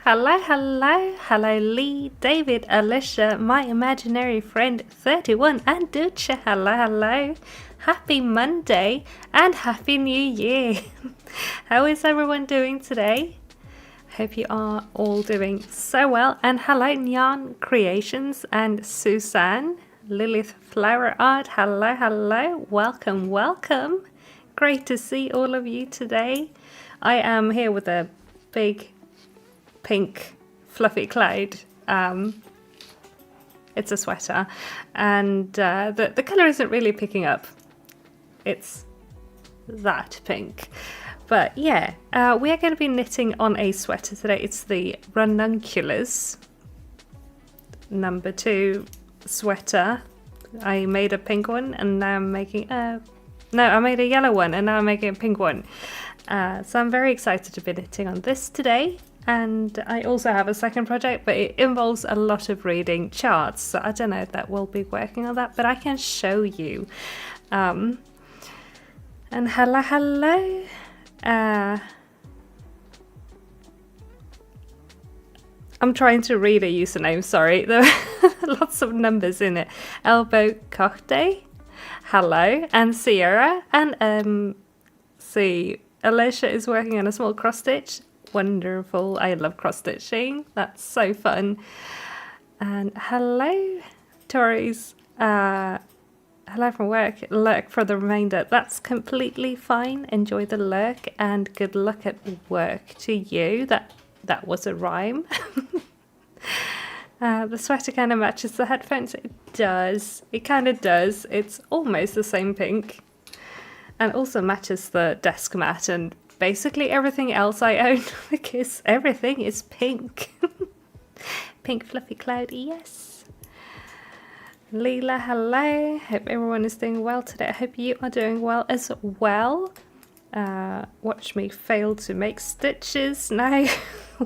Hello, hello, hello Lee, David, Alicia, my imaginary friend 31 and Ducha. Hello, hello. Happy Monday and Happy New Year. How is everyone doing today? Hope you are all doing so well. And hello Nyan Creations and Susan, Lilith Flower Art. Hello, hello. Welcome, welcome. Great to see all of you today. I am here with a big pink fluffy cloud. It's a sweater, and the colour isn't really picking up. It's that pink. But yeah, we are going to be knitting on a sweater today. It's the Ranunculus number 2 sweater. I made a pink one and now I'm making I made a yellow one and now I'm making a pink one. So I'm very excited to be knitting on this today. And I also have a second project, but it involves a lot of reading charts. So I don't know if that will be working on that, but I can show you. And hello, hello. I'm trying to read a username, sorry. There are lots of numbers in it. Elbow Cochte, hello. And Sierra. And see, Alicia is working on a small cross stitch. Wonderful. I love cross stitching. That's so fun. And hello, Tori's. Hello from work. Lurk for the remainder. That's completely fine. Enjoy the lurk and good luck at work to you. That was a rhyme. The sweater kind of matches the headphones. It does. It kind of does. It's almost the same pink. And also matches the desk mat and basically everything else I own because everything is pink. Pink fluffy cloud, yes. Leela, hello. Hope everyone is doing well today. I hope you are doing well as well. Watch me fail to make stitches now.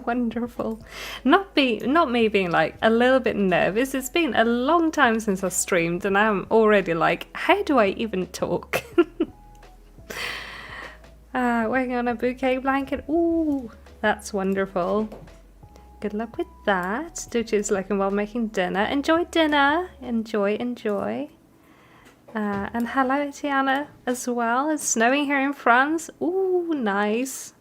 Wonderful. Not me being like a little bit nervous. It's been a long time since I streamed and I'm already like, how do I even talk? Working on a bouquet blanket. Ooh, that's wonderful. Good luck with that. Duchi's looking while making dinner. Enjoy dinner. Enjoy, enjoy. And hello, Tiana, as well. It's snowing here in France. Ooh, nice.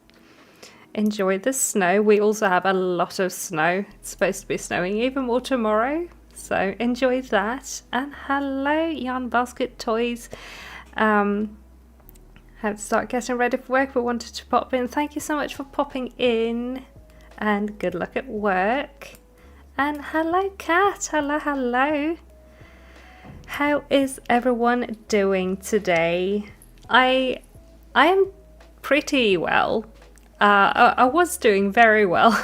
Enjoy the snow. We also have a lot of snow. It's supposed to be snowing even more tomorrow. So enjoy that. And hello, Yarn Basket Toys. Have to start getting ready for work, but wanted to pop in. Thank you so much for popping in and good luck at work. And hello Kat, hello, hello. How is everyone doing today? I am pretty well. I was doing very well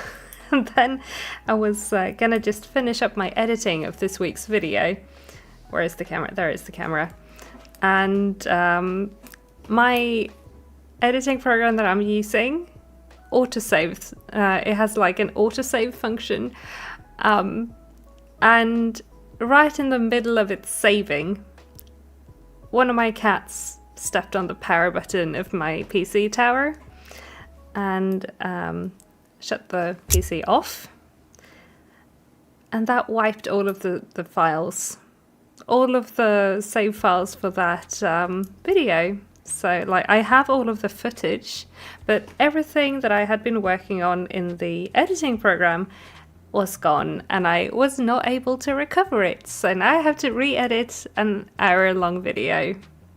and then I was gonna just finish up my editing of this week's video. Where is the camera? There is the camera. And my editing program that I'm using autosaves. It has like an autosave function, and right in the middle of it saving, one of my cats stepped on the power button of my PC tower and shut the PC off, and that wiped all of the files, all of the save files for that video. So like I have all of the footage, but everything that I had been working on in the editing program was gone and I was not able to recover it. So now I have to re-edit an hour-long video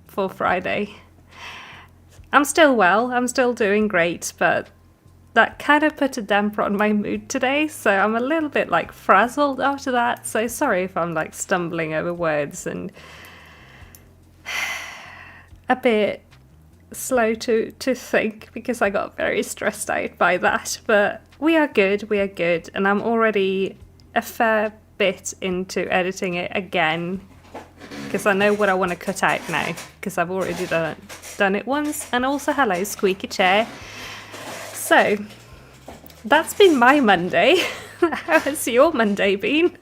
for Friday. I'm still well, I'm still doing great, but that kind of put a damper on my mood today. So I'm a little bit like frazzled after that. So sorry if I'm like stumbling over words and a bit slow to think because I got very stressed out by that, but we are good, and I'm already a fair bit into editing it again because I know what I want to cut out now because I've already done it once. And also hello Squeaky Chair. So that's been my Monday. How has your Monday been?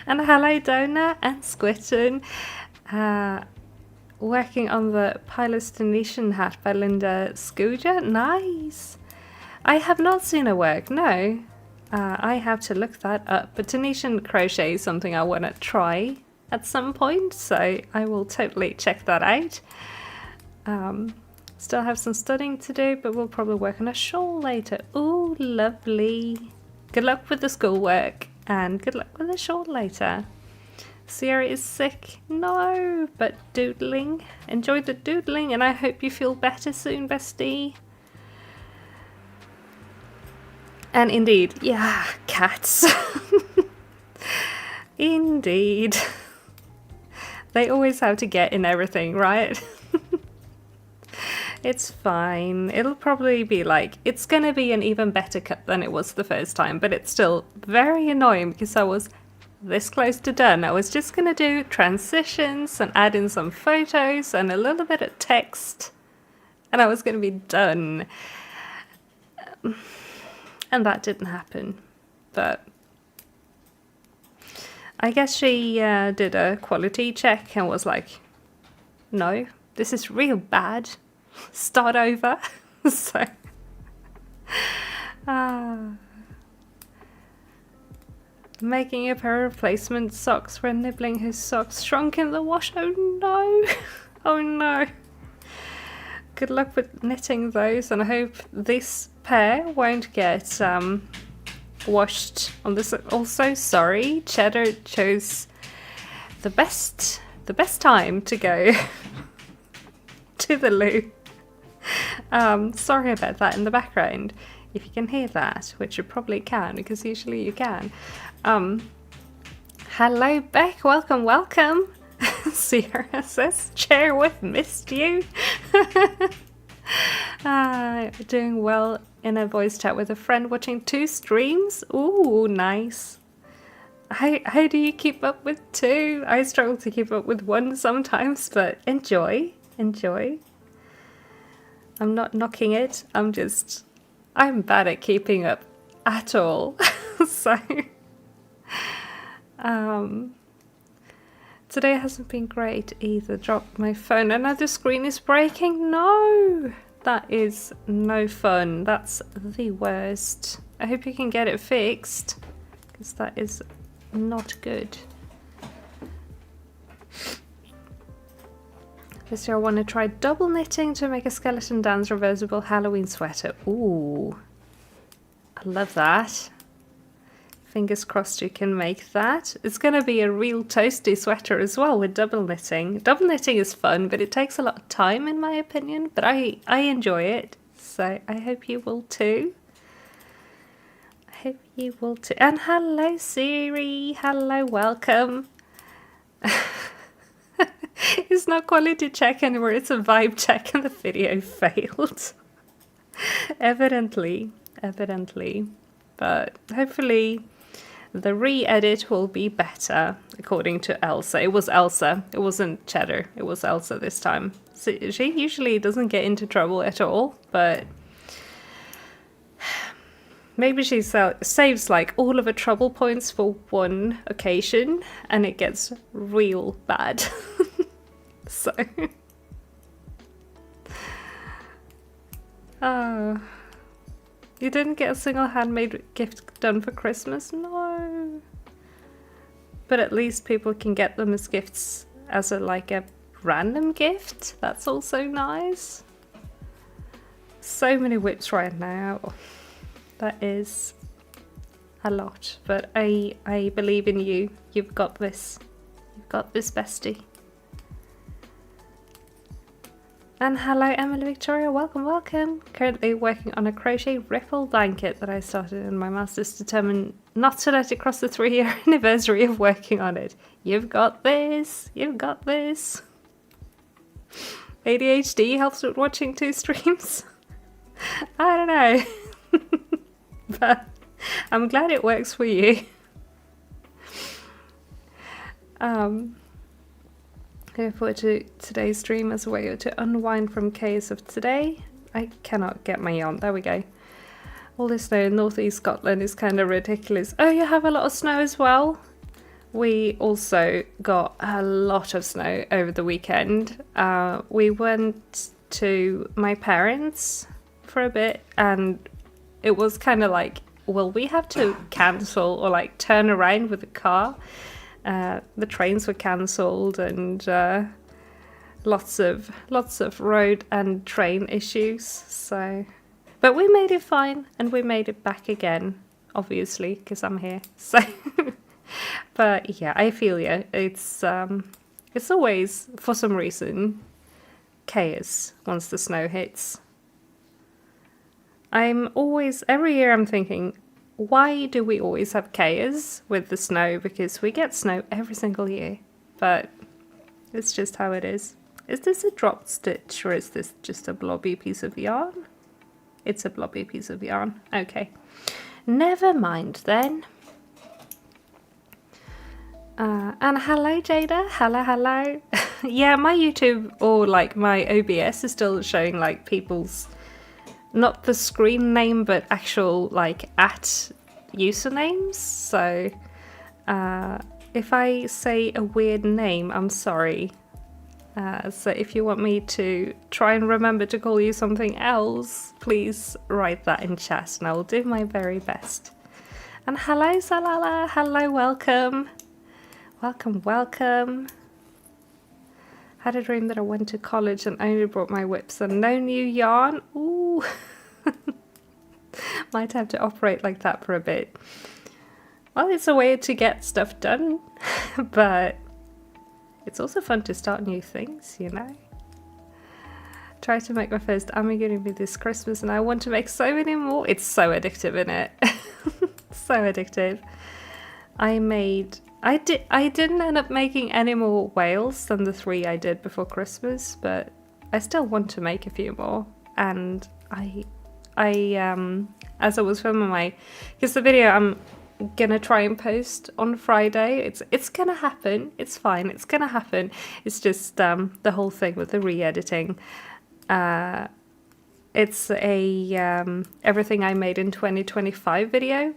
And hello Donna and Squitten. Working on the Palestinian hat by Linda Scooger. Nice. I have not seen her work, no. I have to look that up, but Tunisian crochet is something I want to try at some point, so I will totally check that out. Still have some studying to do, but we'll probably work on a shawl later. Ooh, lovely. Good luck with the schoolwork, and good luck with the shawl later. Sierra is sick. No, but doodling. Enjoy the doodling, and I hope you feel better soon, bestie. And indeed, yeah, cats. Indeed. They always have to get in everything, right? It's fine. It'll probably be like, it's gonna be an even better cut than it was the first time, but it's still very annoying because I was this close to done. I was just gonna do transitions and add in some photos and a little bit of text, and I was gonna be done. And that didn't happen, but I guess she did a quality check and was like, no, this is real bad. Start over. So, making a pair of replacement socks when nibbling his socks shrunk in the wash. Oh no. Oh no. Good luck with knitting those, and I hope this pair won't get washed on this. Also, sorry, Cheddar chose the best time to go to the loo. Sorry about that in the background. If you can hear that, which you probably can, because usually you can. Hello, Beck. Welcome. Sierra says, Chair, we've missed you. Doing well in a voice chat with a friend, watching 2 streams. Ooh, nice. How do you keep up with 2? I struggle to keep up with 1 sometimes, but enjoy. I'm not knocking it. I'm bad at keeping up at all. So, today hasn't been great either. Dropped my phone. Another screen is breaking. No, that is no fun. That's the worst. I hope you can get it fixed, because that is not good. This year I want to try double knitting to make a skeleton dance reversible Halloween sweater. Ooh, I love that. Fingers crossed you can make that. It's going to be a real toasty sweater as well with double knitting. Double knitting is fun, but it takes a lot of time in my opinion, but I enjoy it. So I hope you will too. And hello Siri, hello, welcome. It's not quality check anymore, it's a vibe check and the video failed. Evidently. But hopefully the re-edit will be better, according to Elsa. It was Elsa, it wasn't Cheddar, it was Elsa this time. So she usually doesn't get into trouble at all, but maybe she saves like all of her trouble points for one occasion and it gets real bad. So, oh, you didn't get a single handmade gift done for Christmas? No. But at least people can get them as gifts, as a random gift. That's also nice. So many whips right now. That is a lot, but I believe in you. You've got this. You've got this, bestie. And hello Emily Victoria, welcome. Currently working on a crochet ripple blanket that I started in my master's, determined not to let it cross the 3-year anniversary of working on it. You've got this. ADHD helps with watching 2 streams. I don't know. But I'm glad it works for you. Looking forward to today's stream as a way to unwind from chaos of today. I cannot get my yarn. There we go. All this snow in northeast Scotland is kind of ridiculous. Oh, you have a lot of snow as well? We also got a lot of snow over the weekend. We went to my parents for a bit and it was kind of like well, we have to cancel or like turn around with the car. The trains were cancelled, and lots of road and train issues. So, but we made it fine, and we made it back again, obviously, because I'm here. So, but yeah, I feel you. It's always, for some reason, chaos once the snow hits. Every year I'm thinking, why do we always have chaos with the snow? Because we get snow every single year, but it's just how it is. Is this a drop stitch, or is this just a blobby piece of yarn? It's a blobby piece of yarn. Okay, never mind then. And hello Jada, hello. Yeah, my YouTube or like my OBS is still showing like people's, not the screen name, but actual like at usernames. So if I say a weird name, I'm sorry. So if you want me to try and remember to call you something else, please write that in chat and I will do my very best. And hello Salala, hello, welcome. Welcome. Had a dream that I went to college and only brought my whips and no new yarn. Ooh. Might have to operate like that for a bit. Well, it's a way to get stuff done, but it's also fun to start new things, you know? Try to make my first amigurumi this Christmas and I want to make so many more. It's so addictive, isn't it? So addictive. I didn't end up making any more whales than the 3 I did before Christmas, but I still want to make a few more. And I as I was filming because the video I'm gonna try and post on Friday, it's gonna happen. It's fine. It's gonna happen. It's just the whole thing with the re-editing. It's a everything I made in 2025 video.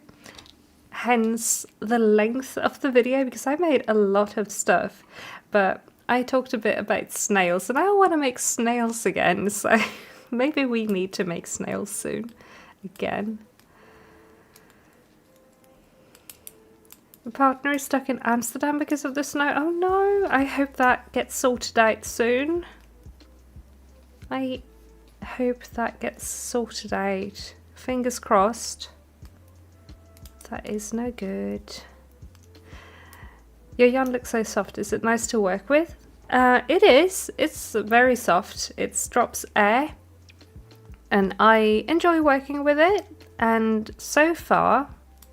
Hence the length of the video, because I made a lot of stuff, but I talked a bit about snails and I want to make snails again, so maybe we need to make snails soon again. My partner is stuck in Amsterdam because of the snow. Oh no, I hope that gets sorted out soon. I hope that gets sorted out. Fingers crossed. That is no good. Your yarn looks so soft. Is it nice to work with? It is. It's very soft. It drops air. And I enjoy working with it. And so far,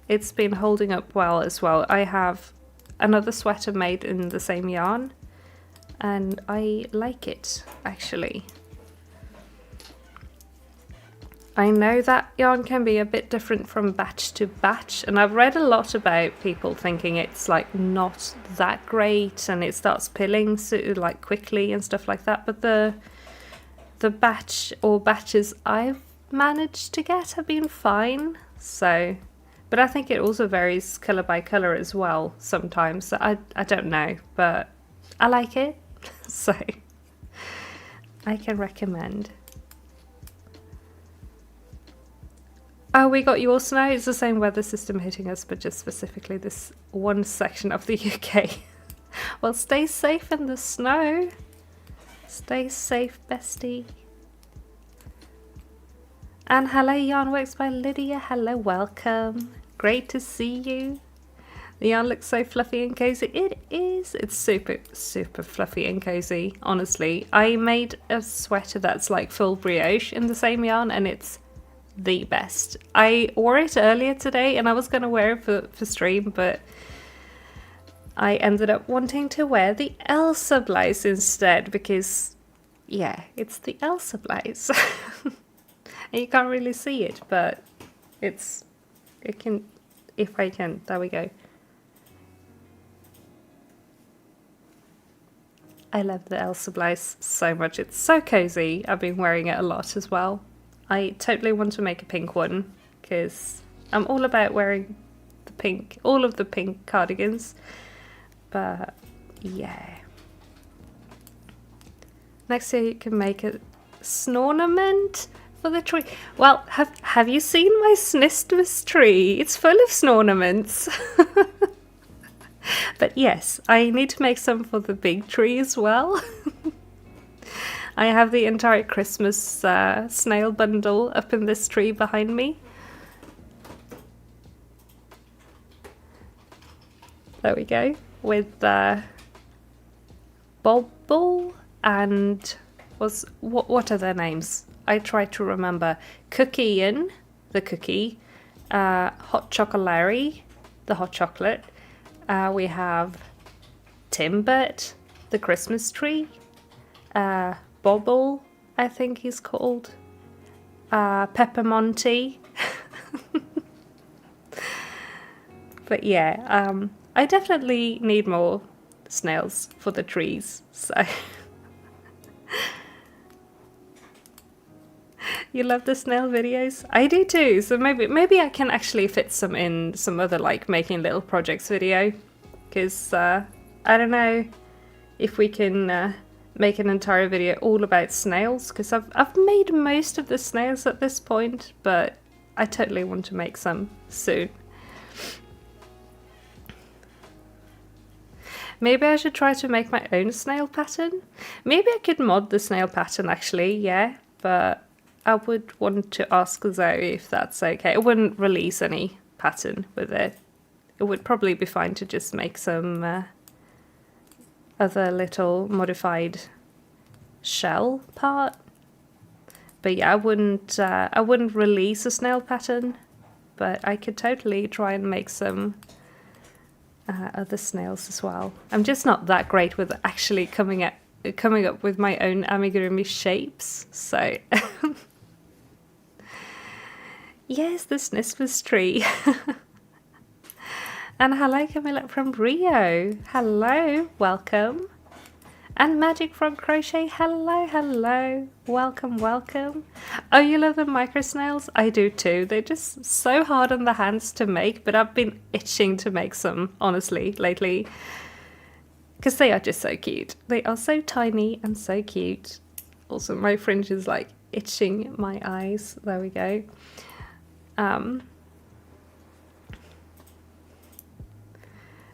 it's been holding up well as well. I have another sweater made in the same yarn. And I like it, actually. I know that yarn can be a bit different from batch to batch, and I've read a lot about people thinking it's like not that great and it starts pilling so like quickly and stuff like that, but the batch or batches I've managed to get have been fine. So, but I think it also varies colour by colour as well sometimes, so I don't know, but I like it, so I can recommend. Oh, we got your snow. It's the same weather system hitting us, but just specifically this one section of the UK. Well, stay safe in the snow. Stay safe, bestie. And hello, Yarnworks by Lydia. Hello, welcome. Great to see you. The yarn looks so fluffy and cozy. It is. It's super, super fluffy and cozy, honestly. I made a sweater that's like full brioche in the same yarn, and it's the best. I wore it earlier today and I was going to wear it for stream, but I ended up wanting to wear the Elsa blouse instead because, yeah, it's the Elsa blouse. And you can't really see it, but it can, if I can, there we go. I love the Elsa blouse so much. It's so cozy. I've been wearing it a lot as well. I totally want to make a pink one because I'm all about wearing the pink, all of the pink cardigans. But yeah. Next year you can make a snornament. for the tree. Well, have you seen my Snistvus tree? It's full of snornaments. But yes, I need to make some for the big tree as well. I have the entire Christmas snail bundle up in this tree behind me. There we go. With Bobble and what are their names? I try to remember. Cookie in the cookie, Hot Chocolary, the hot chocolate. We have Timbert, the Christmas tree. Bobble, I think he's called. Peppermonty. But yeah, I definitely need more snails for the trees, so. You love the snail videos? I do too, so maybe I can actually fit some in some other like making little projects video, because I don't know if we can make an entire video all about snails, because I've made most of the snails at this point, but I totally want to make some soon. Maybe I should try to make my own snail pattern. Maybe I could mod the snail pattern actually, yeah, but I would want to ask Zoe if that's okay. I wouldn't release any pattern with it. It would probably be fine to just make some other little modified shell part. But yeah, I wouldn't release a snail pattern, but I could totally try and make some other snails as well. I'm just not that great with actually coming up with my own amigurumi shapes, so. Yes, the Snistvus tree. And hello Camilla from Rio. Hello, welcome. And Magic from Crochet. Hello, hello. Welcome, welcome. Oh, you love the micro snails? I do too. They're just so hard on the hands to make, but I've been itching to make some, honestly, lately. Because they are just so cute. They are so tiny and so cute. Also, my fringe is like itching my eyes. There we go.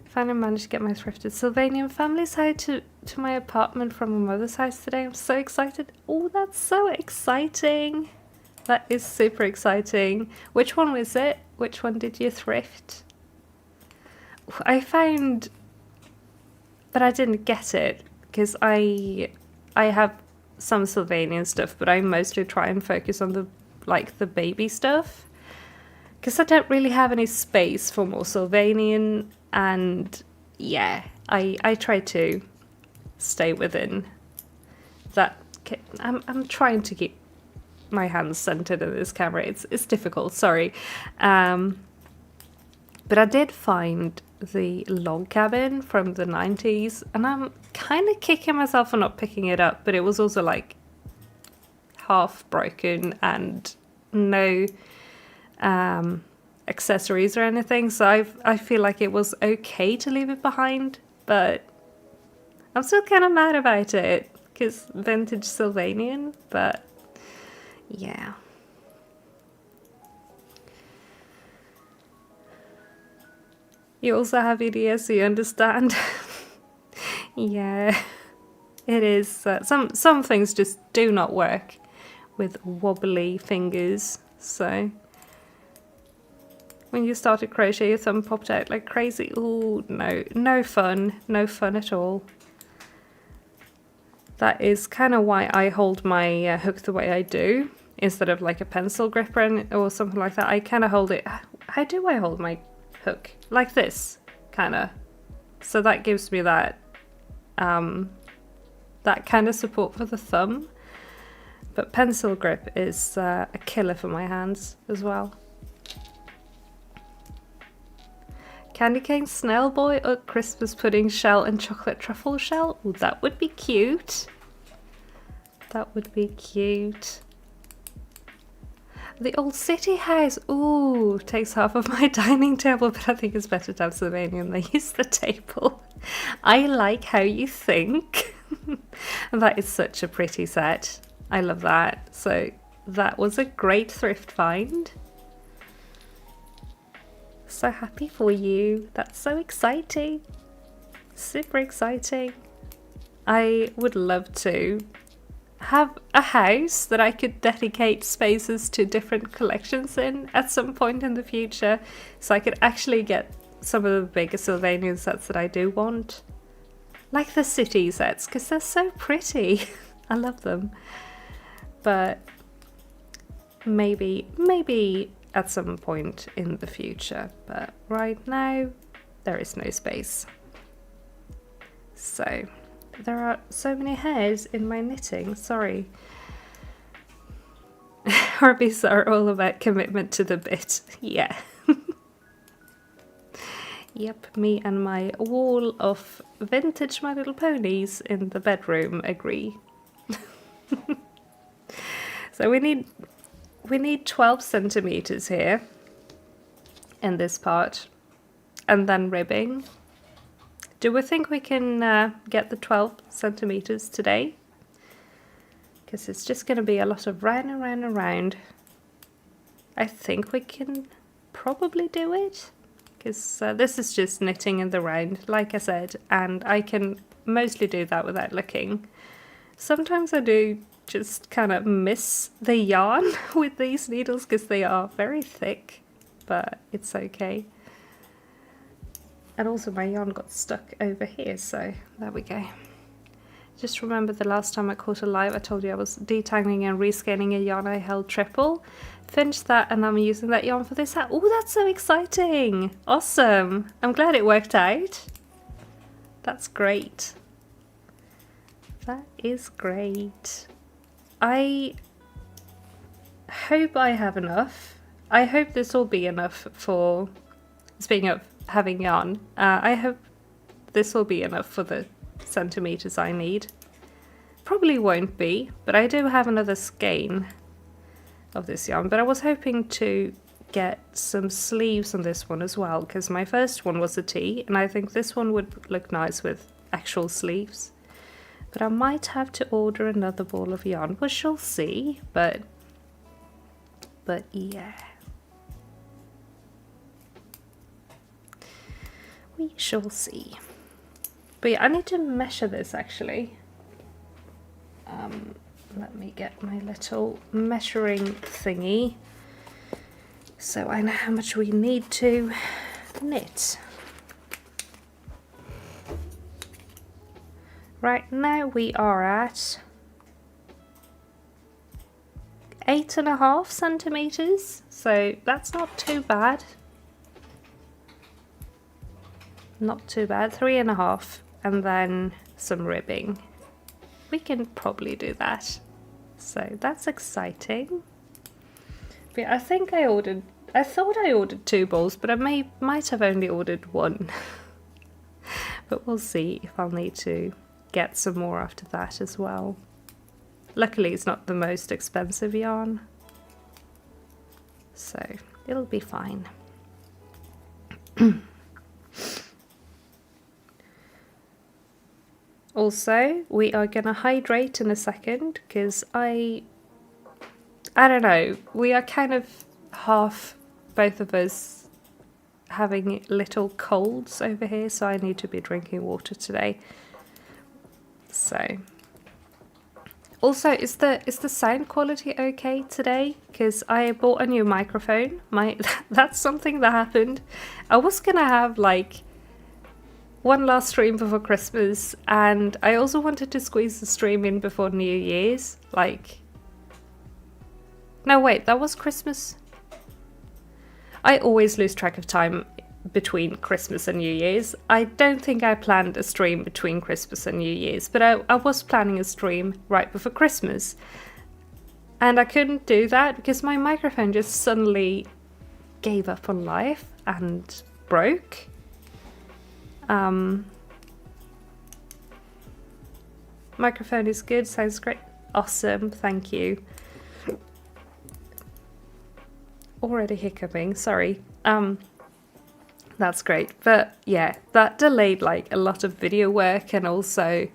Finally managed to get my thrifted Sylvanian family side to my apartment from my mother's house today. I'm so excited. Oh, that's so exciting. That is super exciting. Which one was it? Which one did you thrift? I found, but I didn't get it because I have some Sylvanian stuff, but I mostly try and focus on the baby stuff. Because I don't really have any space for more Sylvanian, and yeah, I try to stay within that. I'm trying to keep my hands centered in this camera. It's difficult, sorry. But I did find the log cabin from the 90s, and I'm kind of kicking myself for not picking it up, but it was also like half broken and no accessories or anything, so I feel like it was okay to leave it behind, but I'm still kind of mad about it because vintage Sylvanian, but yeah. You also have EDS, so you understand. Yeah, it is. Some things just do not work with wobbly fingers, so. When you started crochet, your thumb popped out like crazy. Ooh, no fun at all. That is kind of why I hold my hook the way I do, instead of like a pencil grip or something like that. I kind of hold it. How do I hold my hook? Like this, kind of. So that gives me that kind of support for the thumb. But pencil grip is a killer for my hands as well. Candy cane snail boy or Christmas pudding shell and chocolate truffle shell? Ooh, that would be cute. That would be cute. The old city house. Ooh, takes half of my dining table, but I think it's better to have Sylvanian than use the table. I like how you think. And that is such a pretty set. I love that. So that was a great thrift find. So happy for you. That's so exciting. Super exciting. I would love to have a house that I could dedicate spaces to different collections in at some point in the future, so I could actually get some of the bigger Sylvanian sets that I do want. Like the city sets, because they're so pretty. I love them. But maybe at some point in the future. But right now, there is no space. So, there are so many hairs in my knitting, sorry. Hobbies are all about commitment to the bit, yeah. Yep, me and my wall of vintage My Little Ponies in the bedroom agree. So we need 12 centimeters here in this part, and then ribbing. Do we think we can get the 12 centimeters today? Because it's just going to be a lot of round and round and round. I think we can probably do it. Because this is just knitting in the round, like I said, and I can mostly do that without looking. Sometimes I do just kind of miss the yarn with these needles because they are very thick, but it's okay. And also my yarn got stuck over here, so there we go. Just remember the last time I caught a live, I told you I was detangling and rescaling a yarn I held triple. Finished that and I'm using that yarn for this hat. Oh, that's so exciting! Awesome! I'm glad it worked out. That's great. That is great. I hope I have enough. I hope this will be enough for, speaking of having yarn, I hope this will be enough for the centimeters I need. Probably won't be, but I do have another skein of this yarn, but I was hoping to get some sleeves on this one as well, because my first one was a tee, and I think this one would look nice with actual sleeves. But I might have to order another ball of yarn, we shall see, but yeah. We shall see. But yeah, I need to measure this actually. Let me get my little measuring thingy so I know how much we need to knit. Right now we are at 8.5 centimeters, so that's not too bad. Not too bad, 3.5, and then some ribbing. We can probably do that. So that's exciting. But I think I thought I ordered 2 balls, but I might have only ordered 1. But we'll see if I'll need to get some more after that as well. Luckily it's not the most expensive yarn, so it'll be fine. Also, we are gonna hydrate in a second because I don't know, we are kind of half, both of us, having little colds over here, so I need to be drinking water today. So, also, is the sound quality okay today? Because I bought a new microphone. That's something that happened. I was gonna have like one last stream before Christmas, and I also wanted to squeeze the stream in before New Year's. Like, no wait, that was Christmas. I always lose track of time between Christmas and New Year's. I don't think I planned a stream between Christmas and New Year's, but I was planning a stream right before Christmas. And I couldn't do that because my microphone just suddenly gave up on life and broke. Microphone is good, sounds great. Awesome, thank you. Already hiccuping, sorry. That's great, but yeah, that delayed like a lot of video work, and also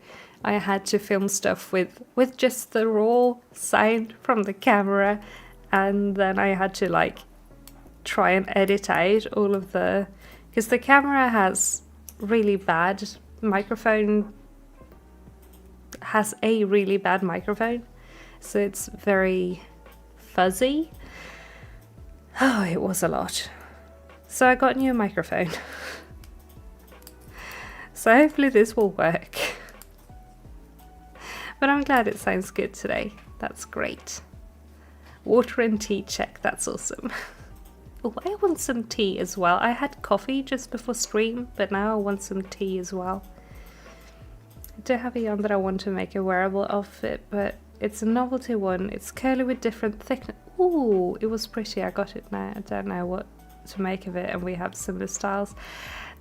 I had to film stuff with just the raw sound from the camera, and then I had to like try and edit out all of the, because the camera has really bad microphone, has a really bad microphone, so it's very fuzzy. Oh, it was a lot. So I got a new microphone. So hopefully this will work. But I'm glad it sounds good today. That's great. Water and tea check, that's awesome. Oh, I want some tea as well. I had coffee just before stream, but now I want some tea as well. I do have a yarn that I want to make a wearable outfit, but it's a novelty one. It's curly with different thickness. Ooh, it was pretty. I got it now. I don't know what to make of it, and we have similar styles.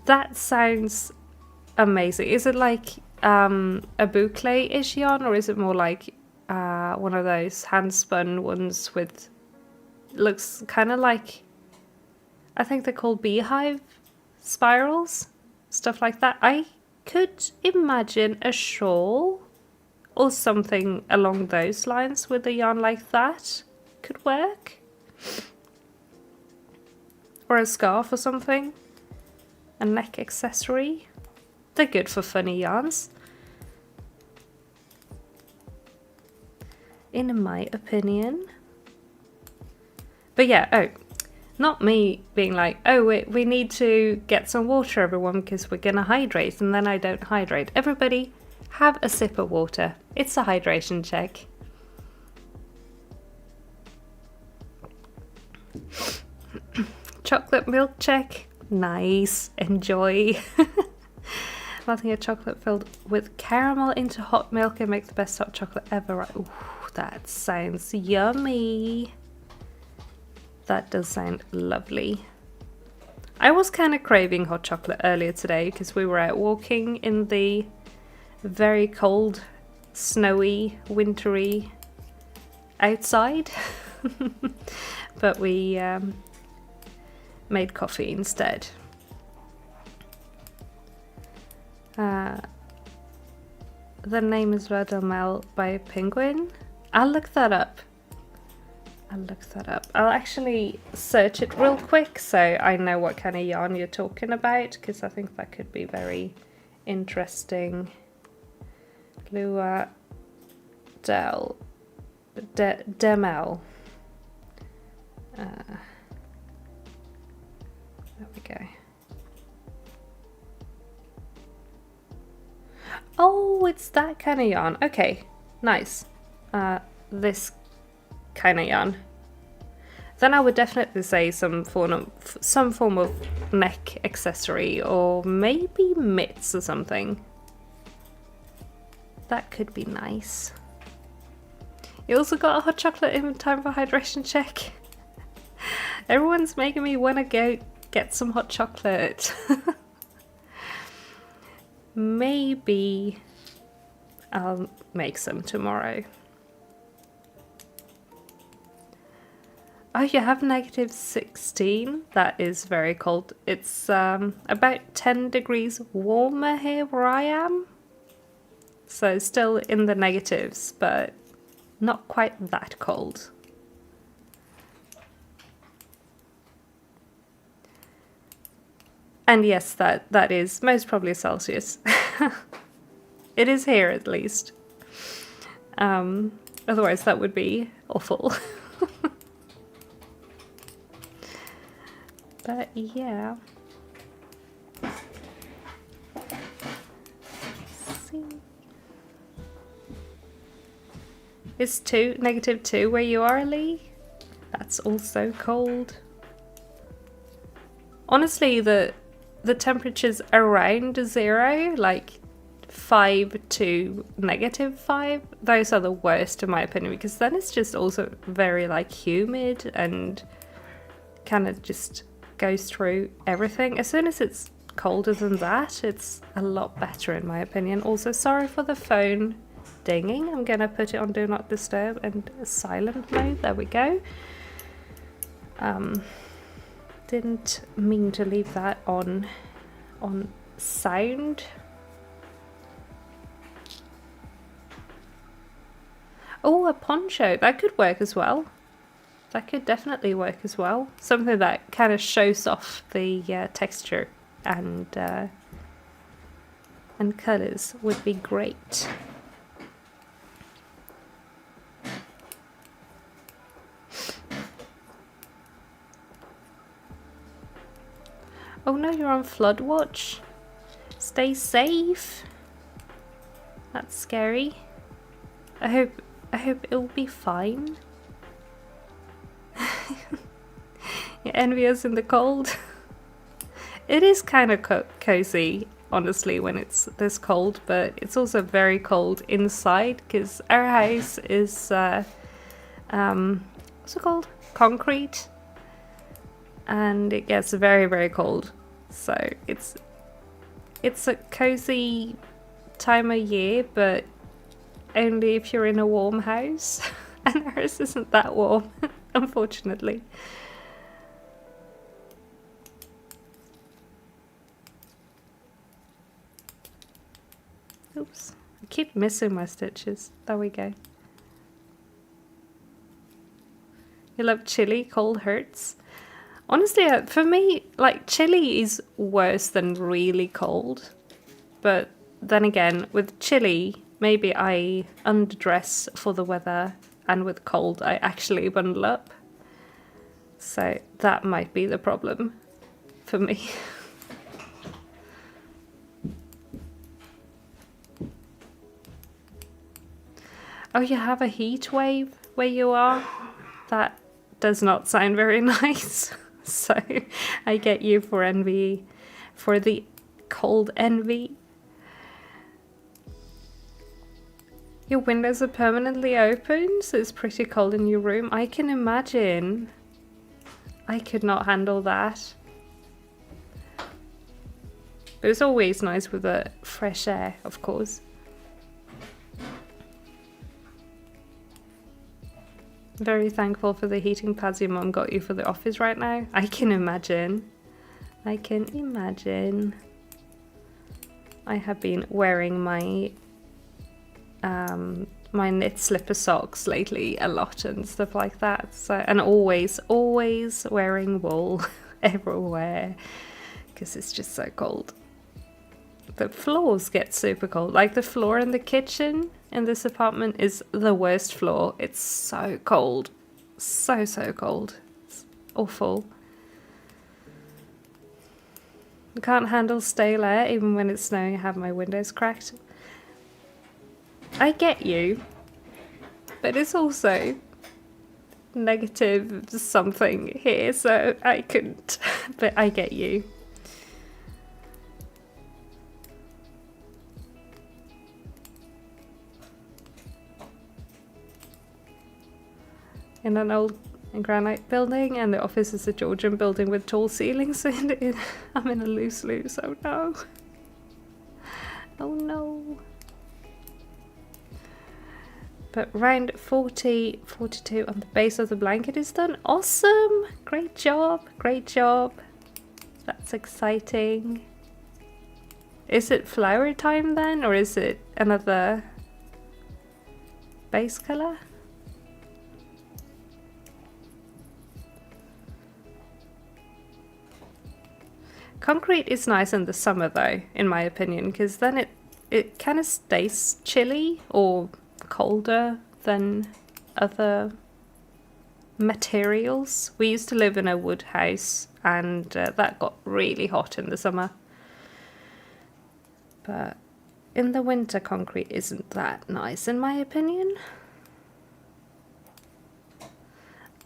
That sounds amazing. Is it like a boucle-ish yarn, or is it more like one of those hand-spun ones with, looks kind of like, I think they're called beehive spirals, stuff like that. I could imagine a shawl or something along those lines with a yarn like that could work, or a scarf or something, a neck accessory. They're good for funny yarns, in my opinion. But yeah, oh, not me being like, oh, we need to get some water, everyone, because we're gonna hydrate, and then I don't hydrate. Everybody, have a sip of water. It's a hydration check. Chocolate milk check. Nice. Enjoy. Melting a chocolate filled with caramel into hot milk and make the best hot chocolate ever. Ooh, that sounds yummy. That does sound lovely. I was kind of craving hot chocolate earlier today because we were out walking in the very cold, snowy, wintry outside. But we made coffee instead. The name is Radamel by a penguin. I'll look that up. I'll actually search it real quick so I know what kind of yarn you're talking about, because I think that could be very interesting. Lua Demel. There we go. Oh, it's that kind of yarn. Okay, nice. This kind of yarn. Then I would definitely say some form of neck accessory, or maybe mitts or something. That could be nice. You also got a hot chocolate in time for hydration check. Everyone's making me want to go get some hot chocolate. Maybe I'll make some tomorrow. Oh, you have -16? That is very cold. It's about 10 degrees warmer here where I am. So still in the negatives, but not quite that cold. And yes, that is most probably Celsius. It is here at least. Otherwise that would be awful. But yeah. Let's see. It's -2 where you are, Lee? That's also cold. Honestly, the temperatures around 0, like 5 to -5, those are the worst in my opinion, because then it's just also very like humid and kind of just goes through everything. As soon as it's colder than that, it's a lot better in my opinion. Also, sorry for the phone dinging. I'm gonna put it on do not disturb and silent mode. There we go. Didn't mean to leave that on sound. Oh, a poncho. That could work as well. That could definitely work as well. Something that kind of shows off the texture and colours would be great. Oh no, you're on flood watch. Stay safe. That's scary. I hope it'll be fine. You're envious in the cold. It is kind of cozy, honestly, when it's this cold, but it's also very cold inside because our house is what's it called? Concrete, and it gets very, very cold. So it's a cozy time of year, but only if you're in a warm house, and ours isn't that warm, unfortunately. Oops, I keep missing my stitches. There we go. You love chilly, cold hurts. Honestly, for me, like, chilly is worse than really cold. But then again, with chilly, maybe I underdress for the weather, and with cold, I actually bundle up. So that might be the problem for me. Oh, you have a heat wave where you are? That does not sound very nice. So I get you for envy, for the cold envy. Your windows are permanently open, so it's pretty cold in your room. I can imagine. I could not handle that. But it's always nice with the fresh air, of course. Very thankful for the heating pads your mum got you for the office right now. I can imagine. I can imagine. I have been wearing my my knit slipper socks lately a lot and stuff like that. So, and always wearing wool everywhere because it's just so cold. The floors get super cold. Like the floor in the kitchen in this apartment is the worst floor. It's so cold. So cold. It's awful. I can't handle stale air even when it's snowing. I have my windows cracked. I get you. But it's also negative something here, so I couldn't. But I get you. In an old granite building, and the office is a Georgian building with tall ceilings. I'm in a loose. Oh no. Oh no. But round 40, 42 on the base of the blanket is done. Awesome. Great job. Great job. That's exciting. Is it flower time then, or is it another base color? Concrete is nice in the summer though, in my opinion, because then it kind of stays chilly or colder than other materials. We used to live in a wood house, and that got really hot in the summer. But in the winter, concrete isn't that nice, in my opinion.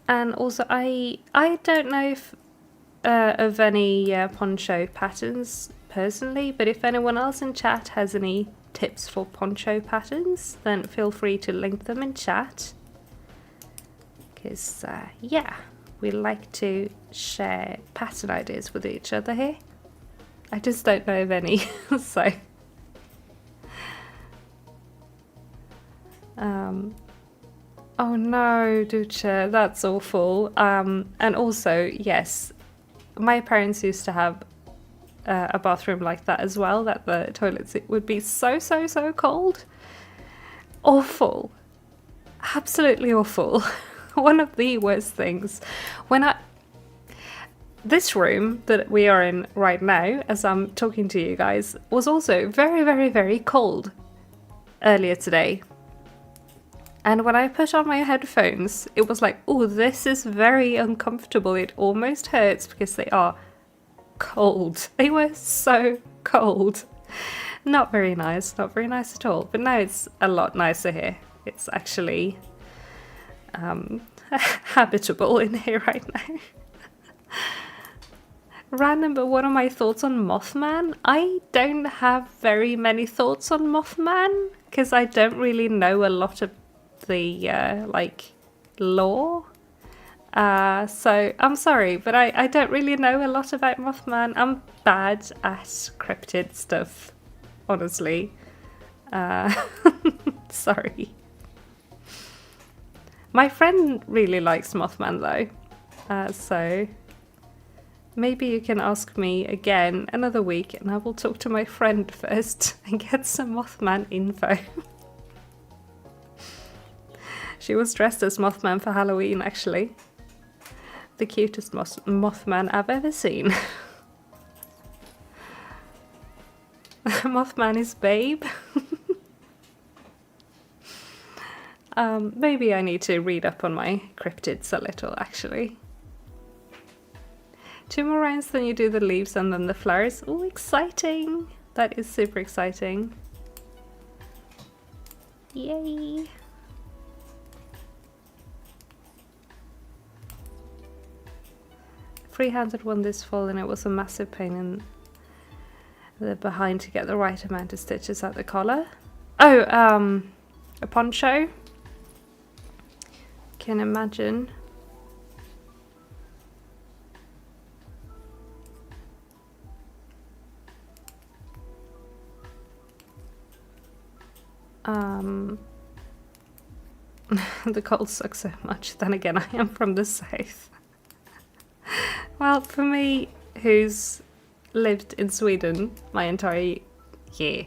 And also, I don't know if of any poncho patterns personally, but if anyone else in chat has any tips for poncho patterns, then feel free to link them in chat, because yeah, we like to share pattern ideas with each other here. I just don't know of any. So oh no, Duce, that's awful. And also, yes, my parents used to have a bathroom like that as well, that the toilets would be so cold. Awful. absolutely awful. One of the worst things. This room that we are in right now, as I'm talking to you guys, was also very, very, very cold earlier today. And when I put on my headphones, it was like, oh, this is very uncomfortable. It almost hurts because they are cold. They were so cold. Not very nice, not very nice at all. But now it's a lot nicer here. It's actually habitable in here right now. Random, but what are my thoughts on Mothman? I don't have very many thoughts on Mothman because I don't really know a lot of the lore. So I'm sorry, but I don't really know a lot about Mothman. I'm bad at cryptid stuff, honestly. Sorry. My friend really likes Mothman though, so maybe you can ask me again another week and I will talk to my friend first and get some Mothman info. She was dressed as Mothman for Halloween, actually. The cutest Mothman I've ever seen. Mothman is babe. Maybe I need to read up on my cryptids a little, actually. 2 more rounds, then you do the leaves and then the flowers. Oh, exciting! That is super exciting. Yay! Free-handed one this fall and it was a massive pain in the behind to get the right amount of stitches at the collar. Oh, a poncho. Can imagine. The cold sucks so much. Then again, I am from the south. Well, for me, who's lived in Sweden my entire year,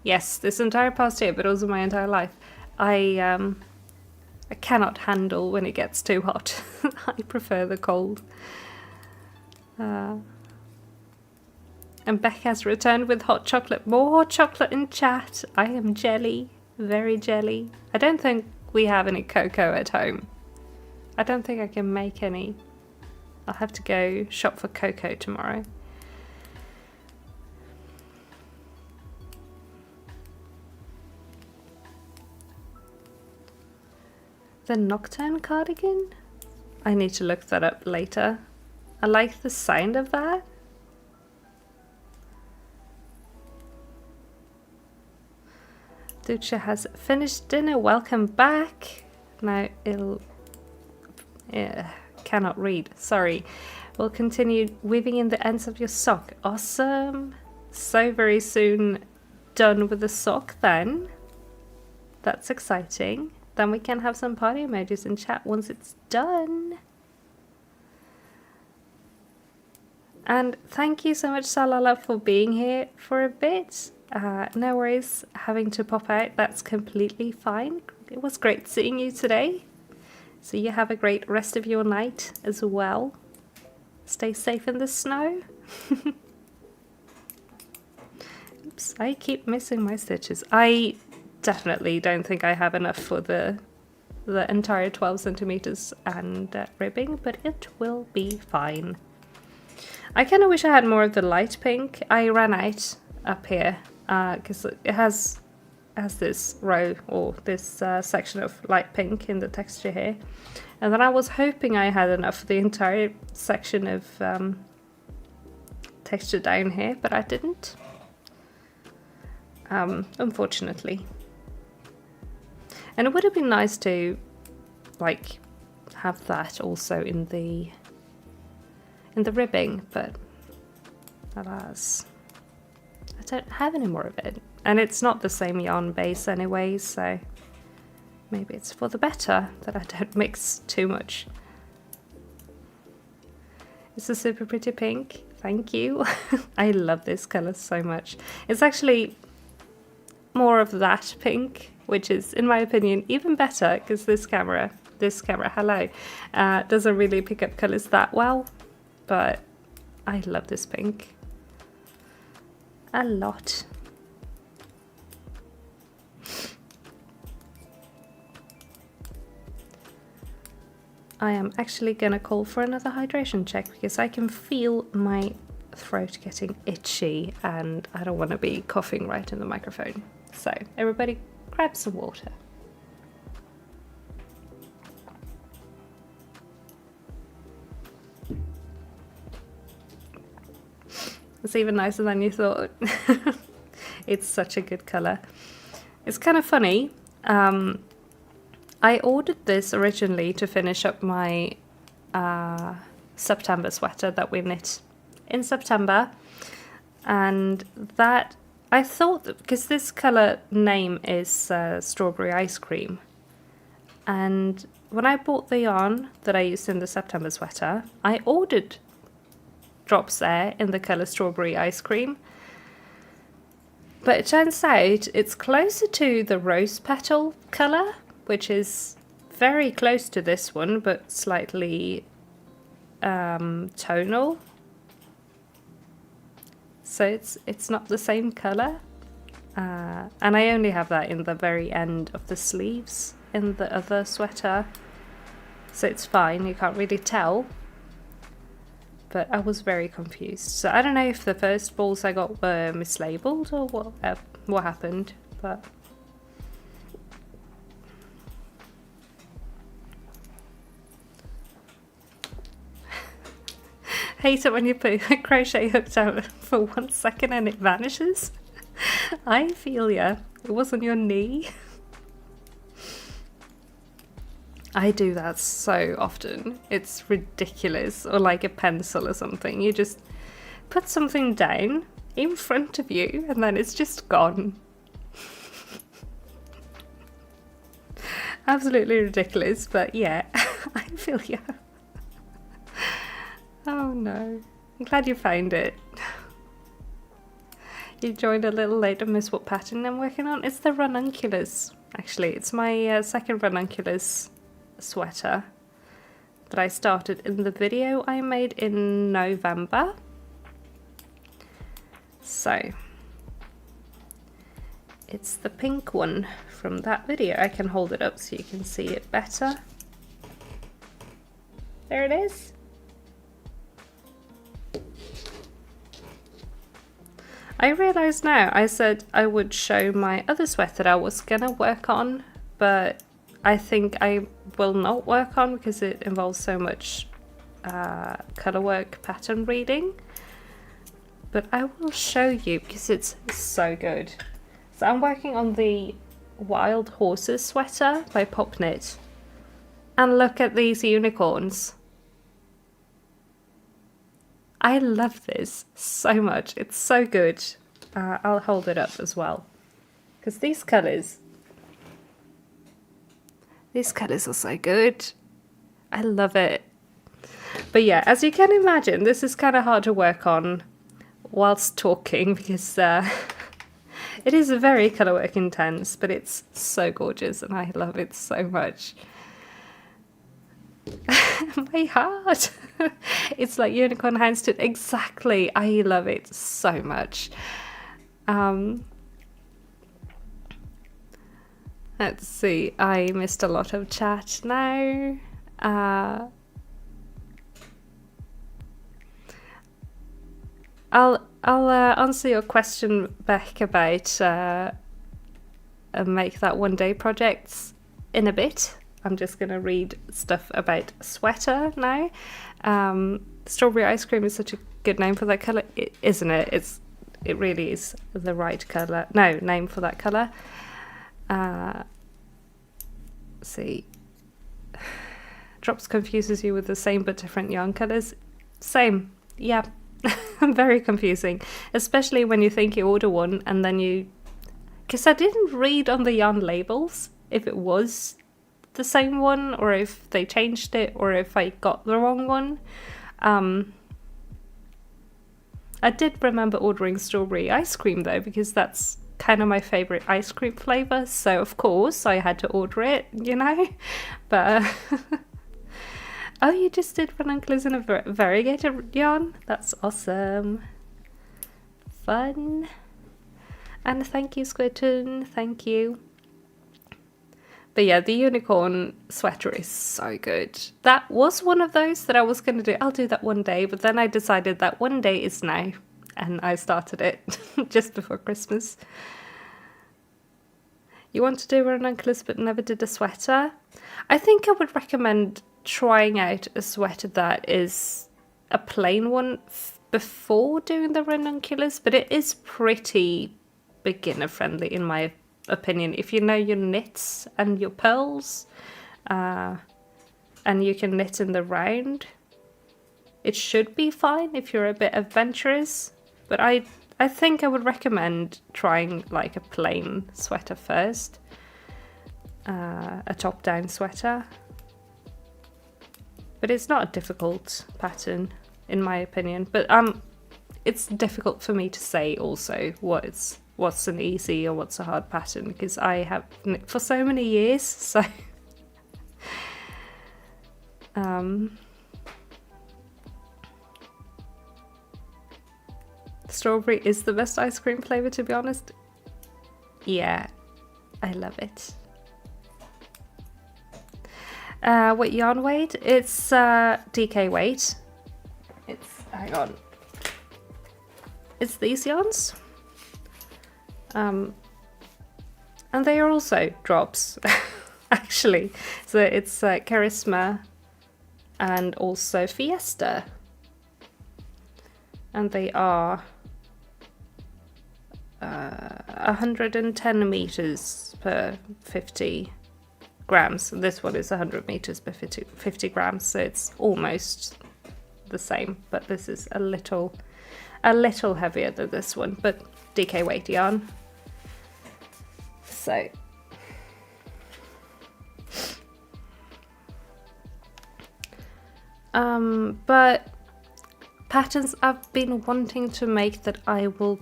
yes, this entire past year, but also my entire life, I cannot handle when it gets too hot. I prefer the cold. And Beck has returned with hot chocolate. More hot chocolate in chat. I am jelly, very jelly. I don't think we have any cocoa at home. I don't think I can make any. I'll have to go shop for cocoa tomorrow. The Nocturne cardigan? I need to look that up later. I like the sound of that. Duce has finished dinner. Welcome back. Now it'll... cannot read. Sorry. We'll continue weaving in the ends of your sock. Awesome. So very soon done with the sock then. That's exciting. Then we can have some party emojis in chat once it's done. And thank you so much, Salala, for being here for a bit. No worries having to pop out. That's completely fine. It was great seeing you today. So you have a great rest of your night as well. Stay safe in the snow. Oops, I keep missing my stitches. I definitely don't think I have enough for the entire 12 centimeters and ribbing, but it will be fine. I kind of wish I had more of the light pink. I ran out up here because it has this row or this section of light pink in the texture here, and then I was hoping I had enough for the entire section of texture down here, but I didn't, unfortunately. And it would have been nice to like have that also in the ribbing, but alas, I don't have any more of it. And it's not the same yarn base anyway, so maybe it's for the better that I don't mix too much. It's a super pretty pink. Thank you. I love this color so much. It's actually more of that pink, which is, in my opinion, even better because this camera, hello, doesn't really pick up colours that well, but I love this pink a lot. I am actually gonna call for another hydration check because I can feel my throat getting itchy and I don't want to be coughing right in the microphone. So everybody grab some water. It's even nicer than you thought. It's such a good colour. It's kind of funny. I ordered this originally to finish up my September sweater that we knit in September, and that I thought that because this colour name is strawberry ice cream, and when I bought the yarn that I used in the September sweater, I ordered drops there in the colour strawberry ice cream, but it turns out it's closer to the rose petal colour, which is very close to this one, but slightly tonal. So it's not the same colour. And I only have that in the very end of the sleeves in the other sweater. So it's fine, you can't really tell. But I was very confused. So I don't know if the first balls I got were mislabeled or what happened, but... Hate it when you put a crochet hooked out for 1 second and it vanishes. I feel ya. It was on your knee. I do that so often. It's ridiculous. Or like a pencil or something. You just put something down in front of you and then it's just gone. Absolutely ridiculous, but yeah, I feel ya. Oh no, I'm glad you found it. You joined a little late and missed what pattern I'm working on. It's the ranunculus, actually. It's my second ranunculus sweater that I started in the video I made in November. So, it's the pink one from that video. I can hold it up so you can see it better. There it is. I realise now, I said I would show my other sweater that I was gonna work on, but I think I will not work on because it involves so much colour work pattern reading. But I will show you because it's so good. So I'm working on the Wild Horses sweater by Pop Knit. And look at these unicorns. I love this so much. It's so good. I'll hold it up as well. Because these colours are so good. I love it. But yeah, as you can imagine, this is kind of hard to work on whilst talking because it is very colour work intense, but it's so gorgeous and I love it so much. My heart. It's like unicorn houndstooth. Exactly. I love it so much. Let's see. I missed a lot of chat now. I'll answer your question back about make that one day projects in a bit. I'm just going to read stuff about sweater now. Strawberry ice cream is such a good name for that colour, isn't it? It really is the right colour. No, name for that colour. See. Drops confuses you with the same but different yarn colours. Same. Yeah. Very confusing. Especially when you think you order one and then you... Because I didn't read on the yarn labels if it was the same one or if they changed it or if I got the wrong one. I did remember ordering strawberry ice cream though because that's kind of my favorite ice cream flavor, so of course I had to order it, you know. But oh, you just did ranunculus in a variegated yarn? That's awesome. Fun. And thank you, Squidton. Thank you. But yeah, the unicorn sweater is so good. That was one of those that I was going to do. I'll do that one day, but then I decided that one day is now. And I started it just before Christmas. You want to do a ranunculus but never did a sweater? I think I would recommend trying out a sweater that is a plain one before doing the ranunculus, but it is pretty beginner friendly in my opinion. If you know your knits and your pearls, and you can knit in the round, it should be fine if you're a bit adventurous. But I think I would recommend trying like a plain sweater first, a top-down sweater. But it's not a difficult pattern in my opinion. But it's difficult for me to say also what's an easy or what's a hard pattern, because I have knit for so many years, so strawberry is the best ice cream flavour, to be honest. Yeah, I love it. What yarn weight? It's DK weight. Hang on. It's these yarns. And they are also drops, actually. So it's Charisma and also Fiesta. And they are 110 meters per 50 grams. This one is 100 meters per 50 grams, so it's almost the same, but this is a little heavier than this one, but DK weight yarn. So but patterns I've been wanting to make that I will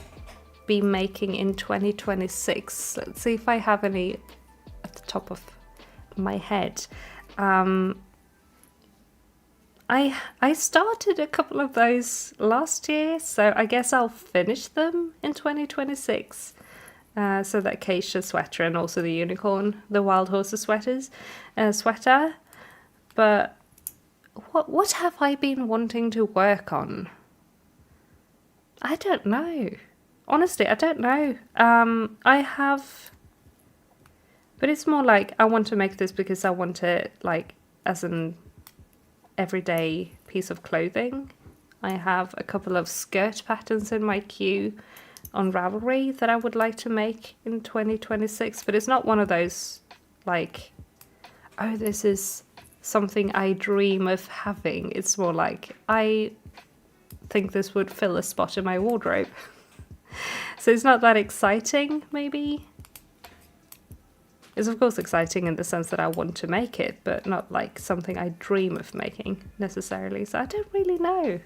be making in 2026. Let's see if I have any at the top of my head. I started a couple of those last year, so I guess I'll finish them in 2026. So that acacia sweater and also the unicorn, the wild horses sweater. But what have I been wanting to work on? I don't know. Honestly, I don't know. I have, but it's more like I want to make this because I want it like as an everyday piece of clothing. I have a couple of skirt patterns in my queue on Ravelry that I would like to make in 2026, but it's not one of those like, oh, this is something I dream of having. It's more like I think this would fill a spot in my wardrobe. So it's not that exciting, maybe. It's of course exciting in the sense that I want to make it, but not like something I dream of making necessarily. So I don't really know.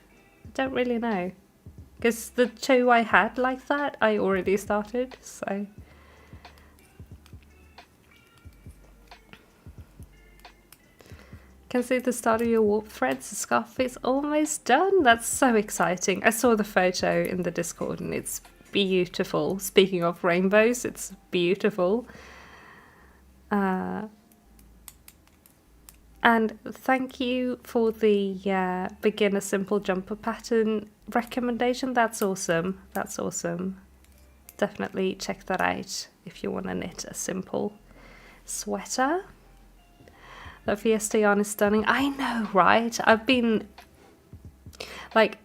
Because the two I had like that, I already started, so. Can see the start of your warp threads. The scarf is almost done. That's so exciting. I saw the photo in the Discord and it's beautiful. Speaking of rainbows, it's beautiful. And thank you for the beginner simple jumper pattern recommendation. That's awesome. That's awesome. Definitely check that out if you want to knit a simple sweater. That Fiesta yarn is stunning. I know, right? I've been like,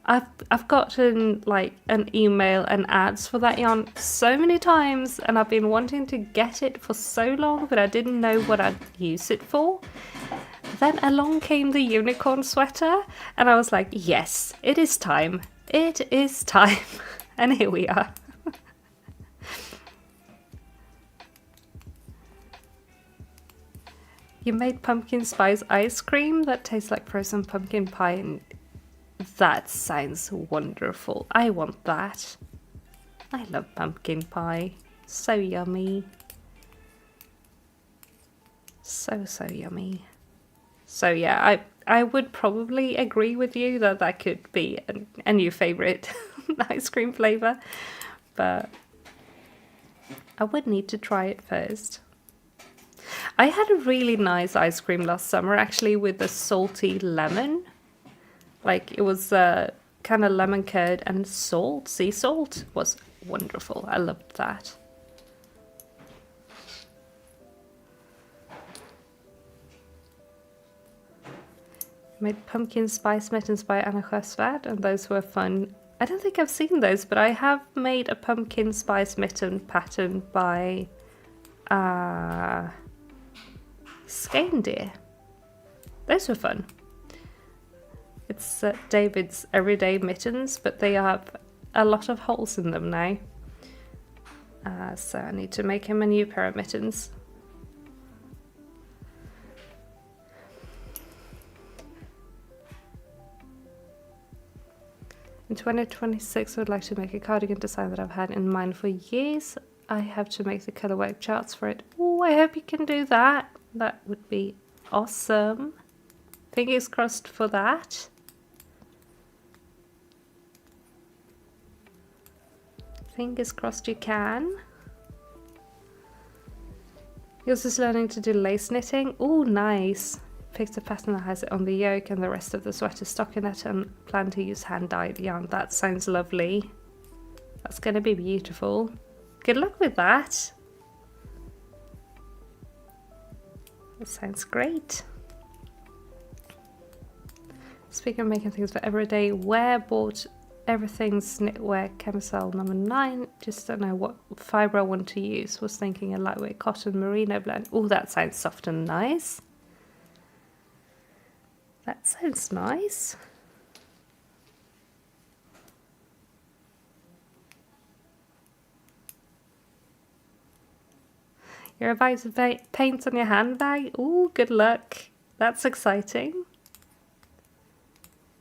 I've gotten like an email and ads for that yarn so many times, and I've been wanting to get it for so long, but I didn't know what I'd use it for. Then along came the unicorn sweater, and I was like, yes, it is time. It is time. And here we are. You made pumpkin spice ice cream that tastes like frozen pumpkin pie, and that sounds wonderful. I want that. I love pumpkin pie. So yummy. So yummy. So yeah, I would probably agree with you that that could be a new favorite ice cream flavor, but I would need to try it first. I had a really nice ice cream last summer actually with a salty lemon. Like it was kind of lemon curd and salt, sea salt. It was wonderful. I loved that. Made pumpkin spice mittens by Anna Sjösvärd, and those were fun. I don't think I've seen those, but I have made a pumpkin spice mitten pattern by Shaiyeh. Those were fun. It's David's everyday mittens, but they have a lot of holes in them now. So I need to make him a new pair of mittens. In 2026, I would like to make a cardigan design that I've had in mind for years. I have to make the colorwork charts for it. Oh, I hope you can do that. That would be awesome. Fingers crossed for that. Fingers crossed you can. Yours is learning to do lace knitting. Oh, nice. Picked a pattern that has it on the yoke and the rest of the sweater stockinette and plan to use hand-dyed yarn. That sounds lovely. That's going to be beautiful. Good luck with that. That sounds great. Speaking of making things for everyday wear, bought Everything's Knitwear Camisole number 9. Just don't know what fibre I want to use. Was thinking a lightweight cotton merino blend. Oh, that sounds soft and nice. That sounds nice. You're about to paint on your handbag? Ooh, good luck. That's exciting.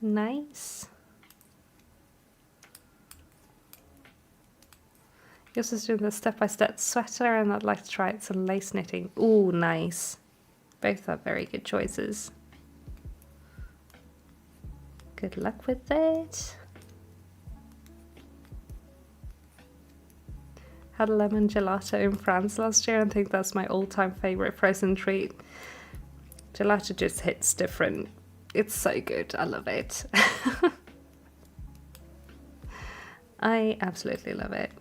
Nice. Yours is doing the step-by-step sweater and I'd like to try it some lace knitting. Ooh, nice. Both are very good choices. Good luck with it. Had a lemon gelato in France last year and I think that's my all-time favorite frozen treat. Gelato just hits different. It's so good. I love it. I absolutely love it.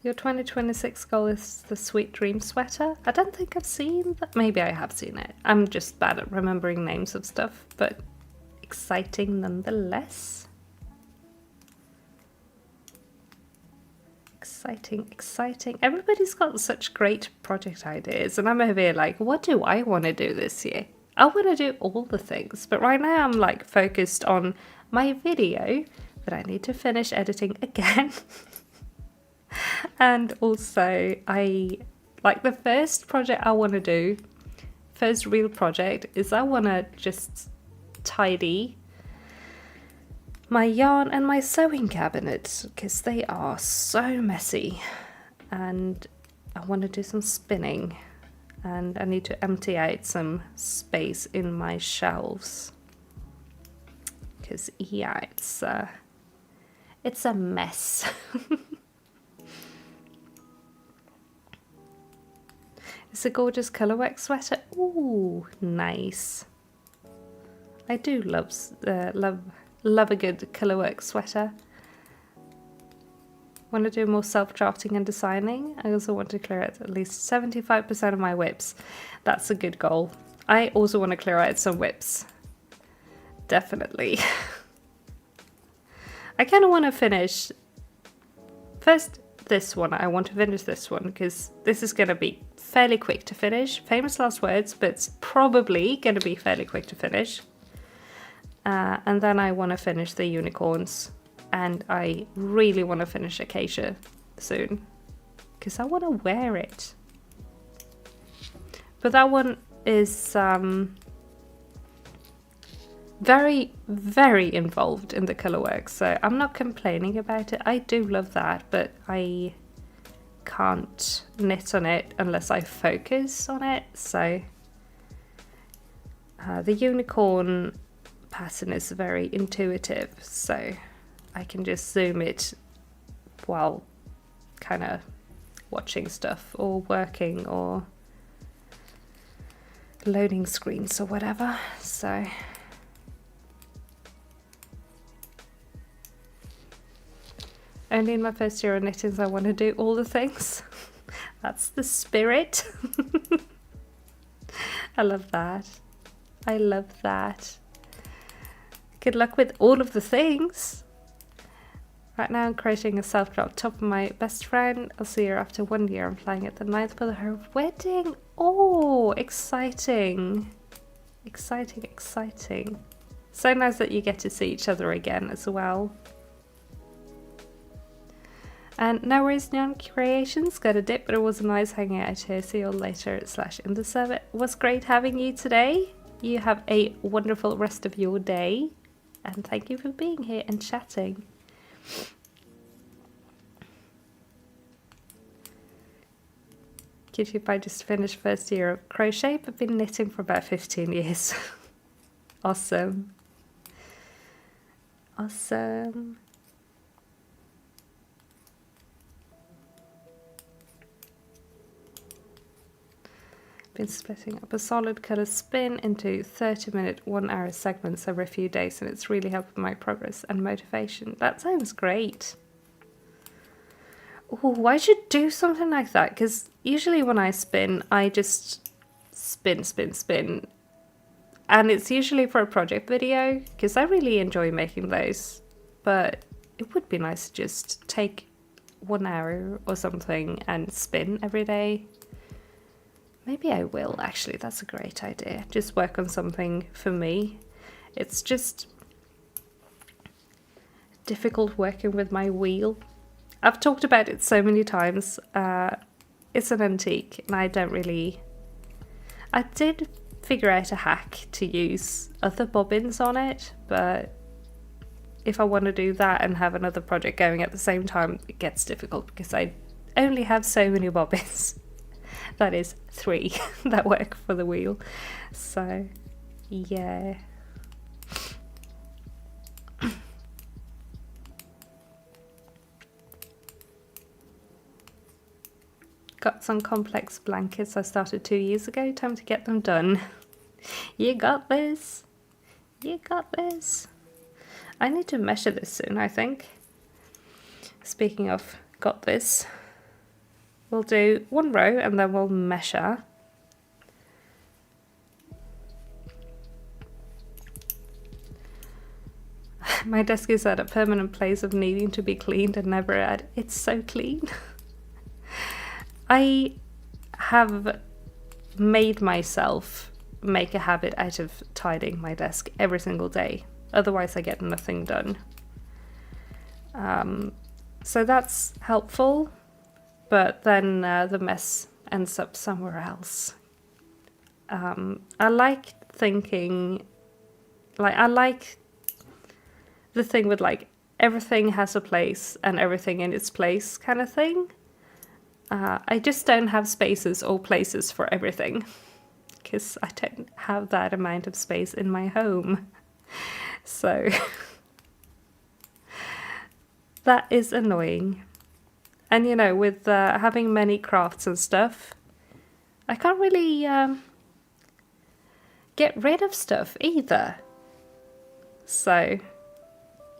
Your 2026 goal is the Sweet Dream sweater. I don't think I've seen that. Maybe I have seen it. I'm just bad at remembering names of stuff, but exciting nonetheless. Exciting, exciting. Everybody's got such great project ideas, and I'm over here like, what do I want to do this year? I want to do all the things, but right now I'm like focused on my video that I need to finish editing again. And also I like the first project I want to do, first real project, is I want to just tidy my yarn and my sewing cabinet because they are so messy, and I want to do some spinning and I need to empty out some space in my shelves because yeah, it's a mess. It's a gorgeous colourwork sweater. Ooh, nice. I do love a good colourwork sweater. Want to do more self-drafting and designing. I also want to clear out at least 75% of my whips. That's a good goal. I also want to clear out some whips. Definitely. I kind of want to finish first this one. I want to finish this one because this is going to be fairly quick to finish. Famous last words, but it's probably going to be fairly quick to finish. And then I want to finish the unicorns, and I really want to finish Acacia soon because I want to wear it. But that one is very, very involved in the color work, so I'm not complaining about it. I do love that, but I can't knit on it unless I focus on it. So the unicorn pattern is very intuitive, so I can just zoom it while kind of watching stuff or working or loading screens or whatever. So only in my first year of knitting I want to do all the things. That's the spirit. I love that. I love that. Good luck with all of the things. Right now I'm crocheting a self-drop top of my best friend. I'll see her after 1 year. I'm flying at the 9th for her wedding. Oh, exciting. Exciting, exciting. So nice that you get to see each other again as well. And no worries, Neon Creations. Got a dip, but it was nice hanging out here. See you all later / in the server. It was great having you today. You have a wonderful rest of your day. And thank you for being here and chatting. YouTube, I just finished first year of crochet, but been knitting for about 15 years. Awesome. Awesome. Been splitting up a solid colour spin into 30-minute 1-hour segments over a few days, and it's really helped my progress and motivation. That sounds great. Oh, I should do something like that, because usually when I spin, I just spin, and it's usually for a project video, because I really enjoy making those, but it would be nice to just take 1 hour or something and spin every day. Maybe I will, actually. That's a great idea. Just work on something for me. It's just difficult working with my wheel. I've talked about it so many times. It's an antique, and I don't really... I did figure out a hack to use other bobbins on it, but if I want to do that and have another project going at the same time, it gets difficult because I only have so many bobbins. That is 3 that work for the wheel. So, yeah. Got some complex blankets I started 2 years ago. Time to get them done. You got this. You got this. I need to measure this soon, I think. Speaking of got this. We'll do 1 row and then we'll measure. My desk is at a permanent place of needing to be cleaned and never at. It's so clean. I have made myself make a habit out of tidying my desk every single day. Otherwise I get nothing done. So that's helpful. But then the mess ends up somewhere else. I like thinking, like, I like the thing with like everything has a place and everything in its place kind of thing. I just don't have spaces or places for everything because I don't have that amount of space in my home. So that is annoying. And you know, with having many crafts and stuff, I can't really get rid of stuff either. So,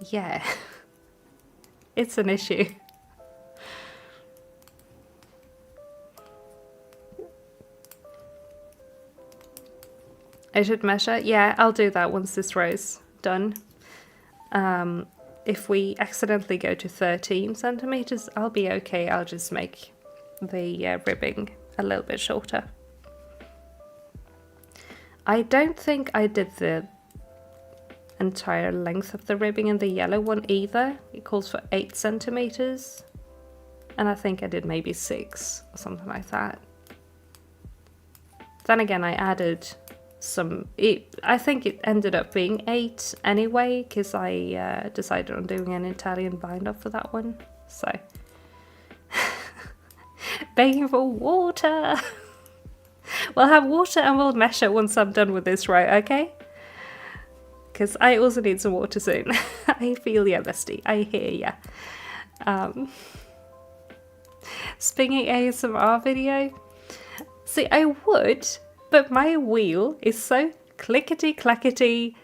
yeah, it's an issue. I should measure? Yeah, I'll do that once this row's done. If we accidentally go to 13 centimeters, I'll be okay. I'll just make the ribbing a little bit shorter. I don't think I did the entire length of the ribbing in the yellow one either. It calls for 8 centimeters. And I think I did maybe 6 or something like that. Then again, I added some, I think it ended up being 8 anyway, because I decided on doing an Italian binder for that one. So, begging for water. We'll have water and we'll measure once I'm done with this, right? Okay? Because I also need some water soon. I feel ya, bestie. I hear ya. Spinning ASMR video. See, I would, but my wheel is so clickety clackety,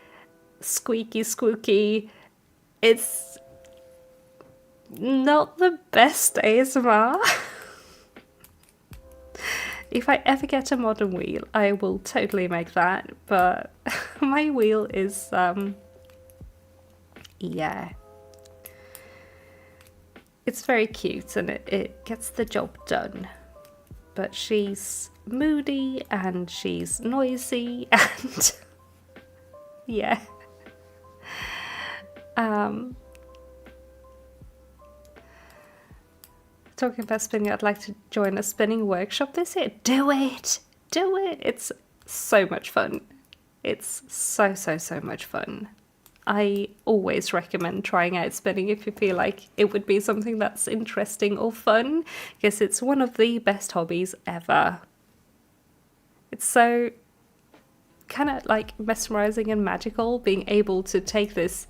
squeaky squooky. It's not the best ASMR. If I ever get a modern wheel, I will totally make that, but my wheel is, yeah. It's very cute and it gets the job done. But she's moody and she's noisy and yeah. Talking about spinning, I'd like to join a spinning workshop this year. Do it! Do it! It's so much fun. It's so much fun. I always recommend trying out spinning if you feel like it would be something that's interesting or fun, because it's one of the best hobbies ever. It's so kind of like mesmerizing and magical, being able to take this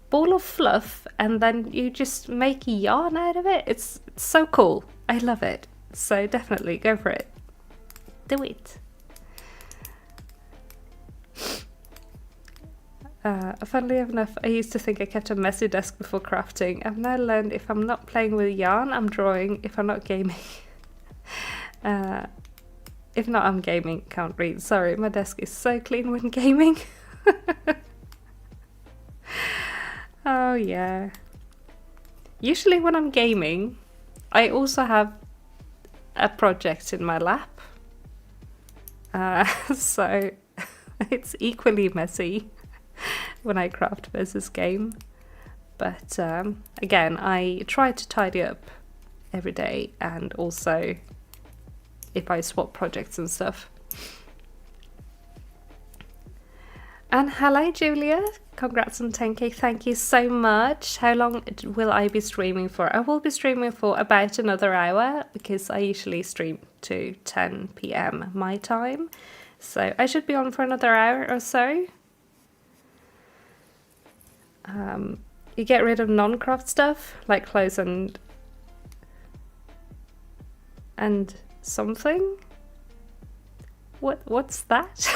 ball of fluff and then you just make yarn out of it. It's so cool. I love it. So definitely go for it. Do it. Funnily enough, I used to think I kept a messy desk before crafting. I've now learned if I'm not playing with yarn, I'm drawing. If I'm not gaming. If not, I'm gaming. Can't read. Sorry, my desk is so clean when gaming. Oh yeah. Usually when I'm gaming, I also have a project in my lap. So it's equally messy when I craft versus game. But again, I try to tidy up every day, and also if I swap projects and stuff. And hello Julia, congrats on 10k, thank you so much. How long will I be streaming for? I will be streaming for about another hour, because I usually stream to 10 PM my time. So I should be on for another hour or so. You get rid of non-craft stuff, like clothes and something? What's that?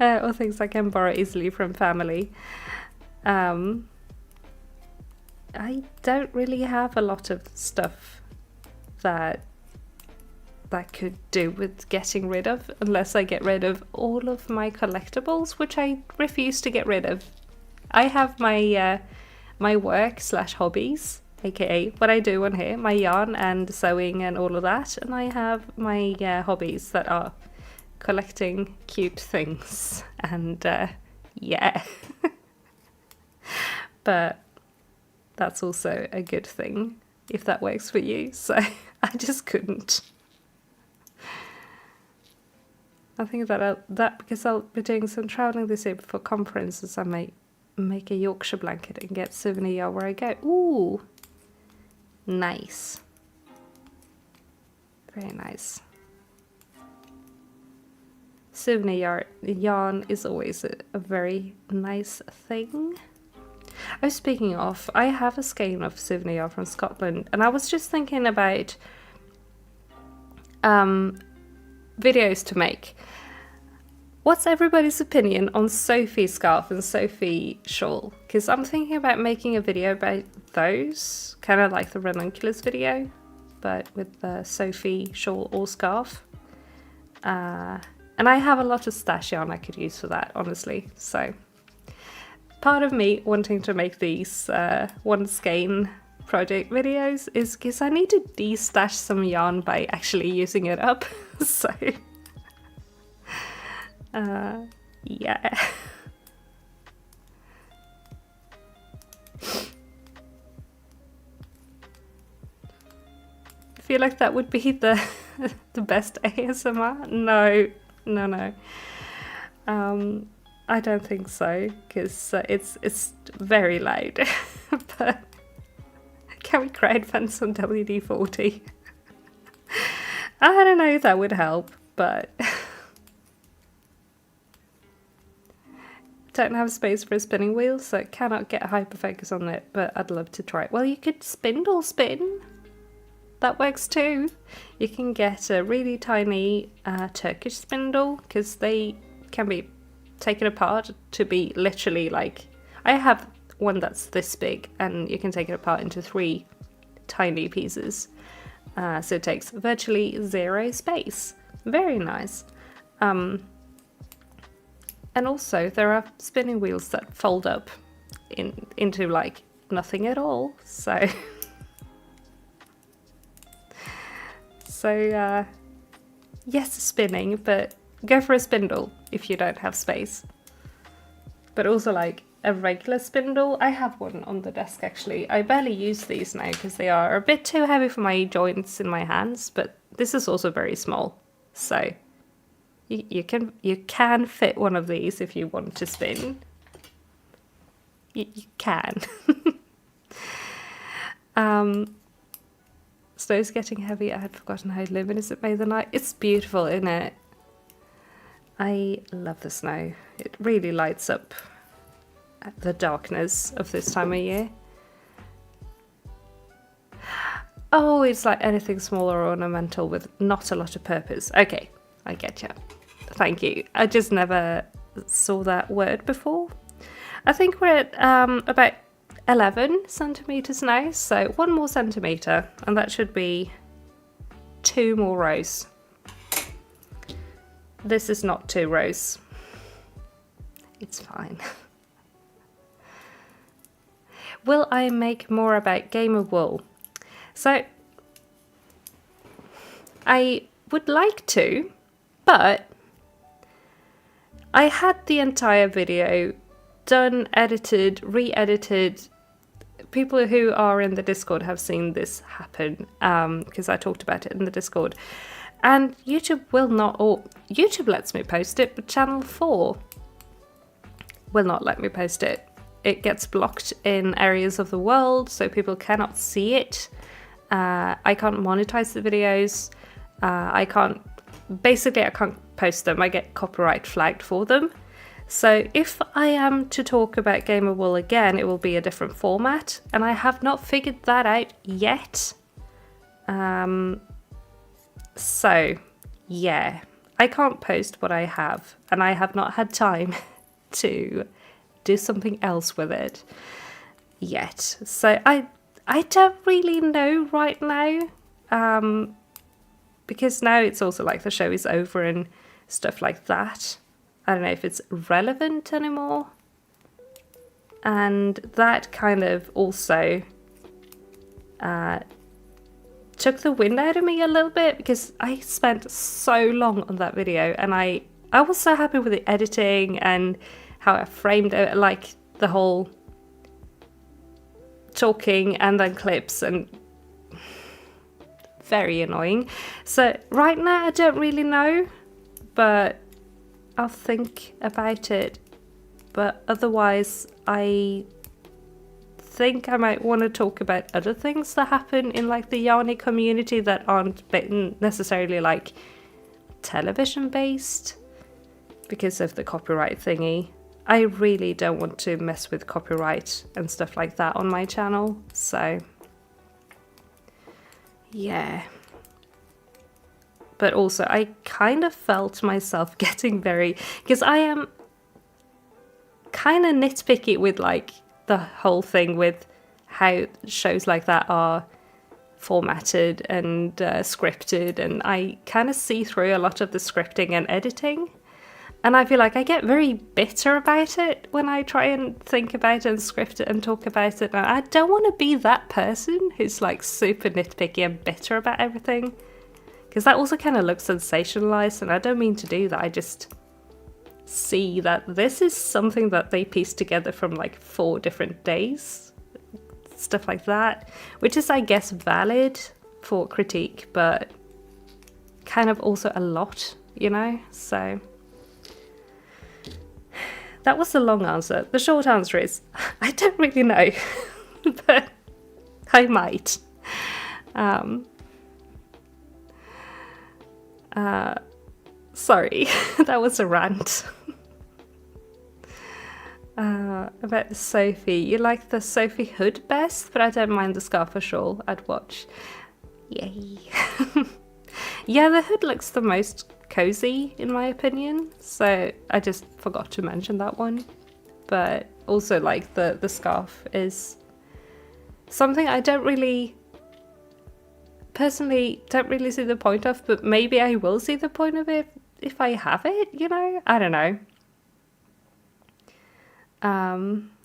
Or things I can borrow easily from family. I don't really have a lot of stuff that could do with getting rid of, unless I get rid of all of my collectibles, which I refuse to get rid of. I have my my work/hobbies, aka what I do on here, my yarn and sewing and all of that, and I have my hobbies that are collecting cute things and yeah. But that's also a good thing if that works for you, so I just couldn't. I think that because I'll be doing some traveling this year before conferences, I might make a Yorkshire blanket and get souvenir yarn where I go. Ooh, nice, very nice. Souvenir yarn is always a very nice thing. Oh, speaking of, I have a skein of souvenir yarn from Scotland, and I was just thinking about videos to make. What's everybody's opinion on Sophie scarf and Sophie shawl? Because I'm thinking about making a video about those, kind of like the ranunculus video, but with the Sophie shawl or scarf. And I have a lot of stash yarn I could use for that, honestly. So part of me wanting to make these one skein project videos is because I need to de-stash some yarn by actually using it up. So yeah. I feel like that would be the the best ASMR? No, no, no. I don't think so, because it's very loud. But can we crowdfund some WD-40? I don't know if that would help, but don't have space for a spinning wheel, so cannot get a hyperfocus on it, but I'd love to try it. Well, you could spindle spin. That works too. You can get a really tiny Turkish spindle, because they can be taken apart to be literally like, I have one that's this big, and you can take it apart into 3 tiny pieces. So it takes virtually 0 space. Very nice. And also there are spinning wheels that fold up into like nothing at all. So yes, spinning, but go for a spindle if you don't have space. But also like a regular spindle. I have one on the desk actually. I barely use these now because they are a bit too heavy for my joints in my hands, but this is also very small. So you can fit one of these if you want to spin. You can. Snow's getting heavy. I had forgotten how luminous it made the night. It's beautiful, isn't it? I love the snow. It really lights up the darkness of this time of year. Oh, it's like anything small or ornamental with not a lot of purpose. Okay, I get you. Thank you. I just never saw that word before. I think we're at about 11 centimeters now, so 1 more centimeter, and that should be 2 more rows. This is not 2 rows. It's fine. Will I make more about gamer wool? So I would like to, but I had the entire video done, edited, re-edited. People who are in the Discord have seen this happen, because I talked about it in the Discord. And YouTube will not, or YouTube lets me post it, but channel 4 will not let me post it. It gets blocked in areas of the world, so people cannot see it. I can't monetize the videos. I can't post them. I get copyright flagged for them. So if I am to talk about Gamer Wool again, it will be a different format, and I have not figured that out yet. So yeah, I can't post what I have, and I have not had time to do something else with it yet. So I don't really know right now, because now it's also like the show is over and stuff like that. I don't know if it's relevant anymore. And that kind of also took the wind out of me a little bit, because I spent so long on that video, and I was so happy with the editing and how I framed it, like the whole talking and then clips, and very annoying. So right now I don't really know, but I'll think about it. But otherwise I think I might want to talk about other things that happen in like the Yarny community that aren't necessarily like television based because of the copyright thingy. I really don't want to mess with copyright and stuff like that on my channel, so yeah. But also I kind of felt myself getting very, because I am kind of nitpicky with like the whole thing with how shows like that are formatted and scripted, and I kind of see through a lot of the scripting and editing. And I feel like I get very bitter about it when I try and think about it and script it and talk about it. And I don't want to be that person who's like super nitpicky and bitter about everything, because that also kind of looks sensationalized, and I don't mean to do that. I just see that this is something that they pieced together from like 4 different days, stuff like that, which is, I guess, valid for critique, but kind of also a lot, you know? So that was the long answer. The short answer is, I don't really know, but I might. Sorry, that was a rant. About the Sophie. You like the Sophie hood best, but I don't mind the scarf or shawl. I'd watch. Yay. Yeah, the hood looks the most cozy in my opinion, so I just forgot to mention that one. But also like the scarf is something I personally don't really see the point of, but maybe I will see the point of it if I have it, you know? I don't know.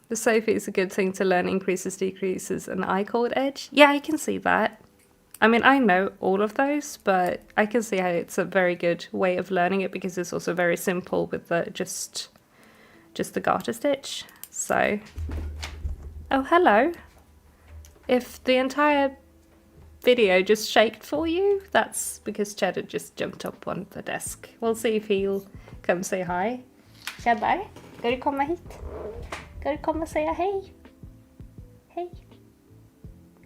The Sophie is a good thing to learn increases, decreases, and I-cord edge. Yeah, I can see that. I mean, I know all of those, but I can see how it's a very good way of learning it because it's also very simple with the just the garter stitch. So, oh, hello. If the entire video just shaked for you, that's because Cheddar just jumped up on the desk. We'll see if he'll come say hi. Cheddar, ska du komma hit? Ska du komma och säga hej? Hej.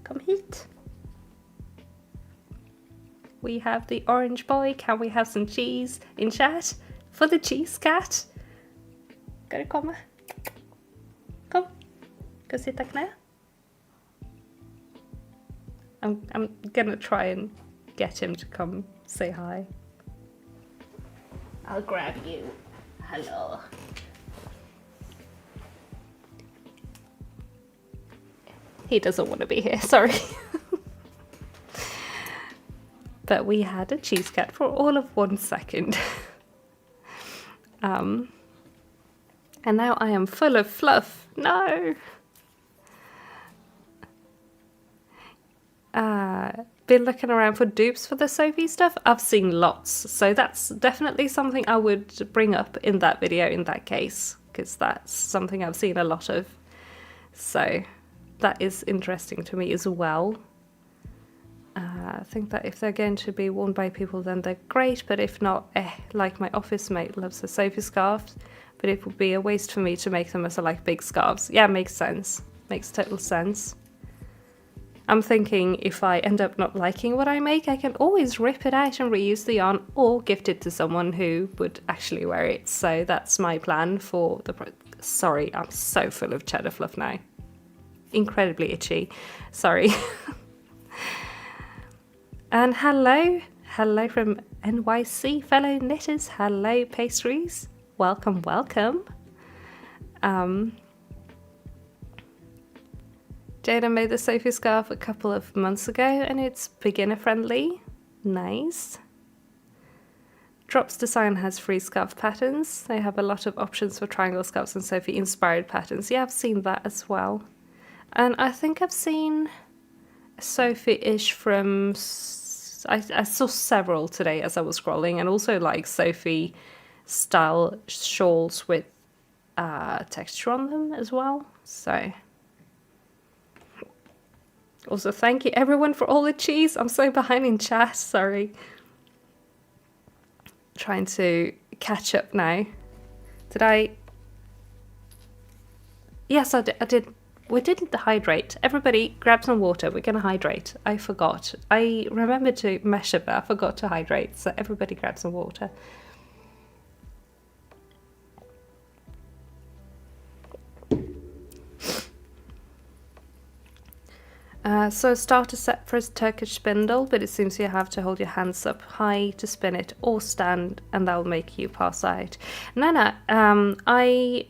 Kom hit. We have the orange boy. Can we have some cheese in chat for the cheese cat? Ska du komma? Kom. Ska sitta knä. I'm gonna try and get him to come say hi. I'll grab you. Hello. He doesn't want to be here, sorry. But we had a cheese cat for all of 1 second. And now I am full of fluff. No! Been looking around for dupes for the Sophie stuff. I've seen lots, so that's definitely something I would bring up in that video in that case, because that's something I've seen a lot of. So that is interesting to me as well. I think that if they're going to be worn by people, then they're great, but if not, like my office mate loves a Sophie scarf, but it would be a waste for me to make them as like big scarves. Yeah, makes sense. Makes total sense. I'm thinking if I end up not liking what I make, I can always rip it out and reuse the yarn or gift it to someone who would actually wear it. So that's my plan for the... Sorry, I'm so full of cheddar fluff now. Incredibly itchy. Sorry. And hello from NYC, fellow knitters. Hello, pastries. Welcome, welcome. Jada made the Sophie scarf a couple of months ago and it's beginner friendly. Nice. Drops Design has free scarf patterns. They have a lot of options for triangle scarves and Sophie inspired patterns. Yeah, I've seen that as well. And I think I've seen Sophie-ish from... I saw several today as I was scrolling, and also like Sophie style shawls with texture on them as well. So also thank you everyone for all the cheese. I'm so behind in chat, sorry. Trying to catch up now. Did I? Yes, I did. We didn't hydrate. Everybody grab some water. We're going to hydrate. I forgot. I remembered to measure, but I forgot to hydrate. So everybody grab some water. So starter set for a Turkish spindle, but it seems you have to hold your hands up high to spin it or stand, and that will make you pass out. No, I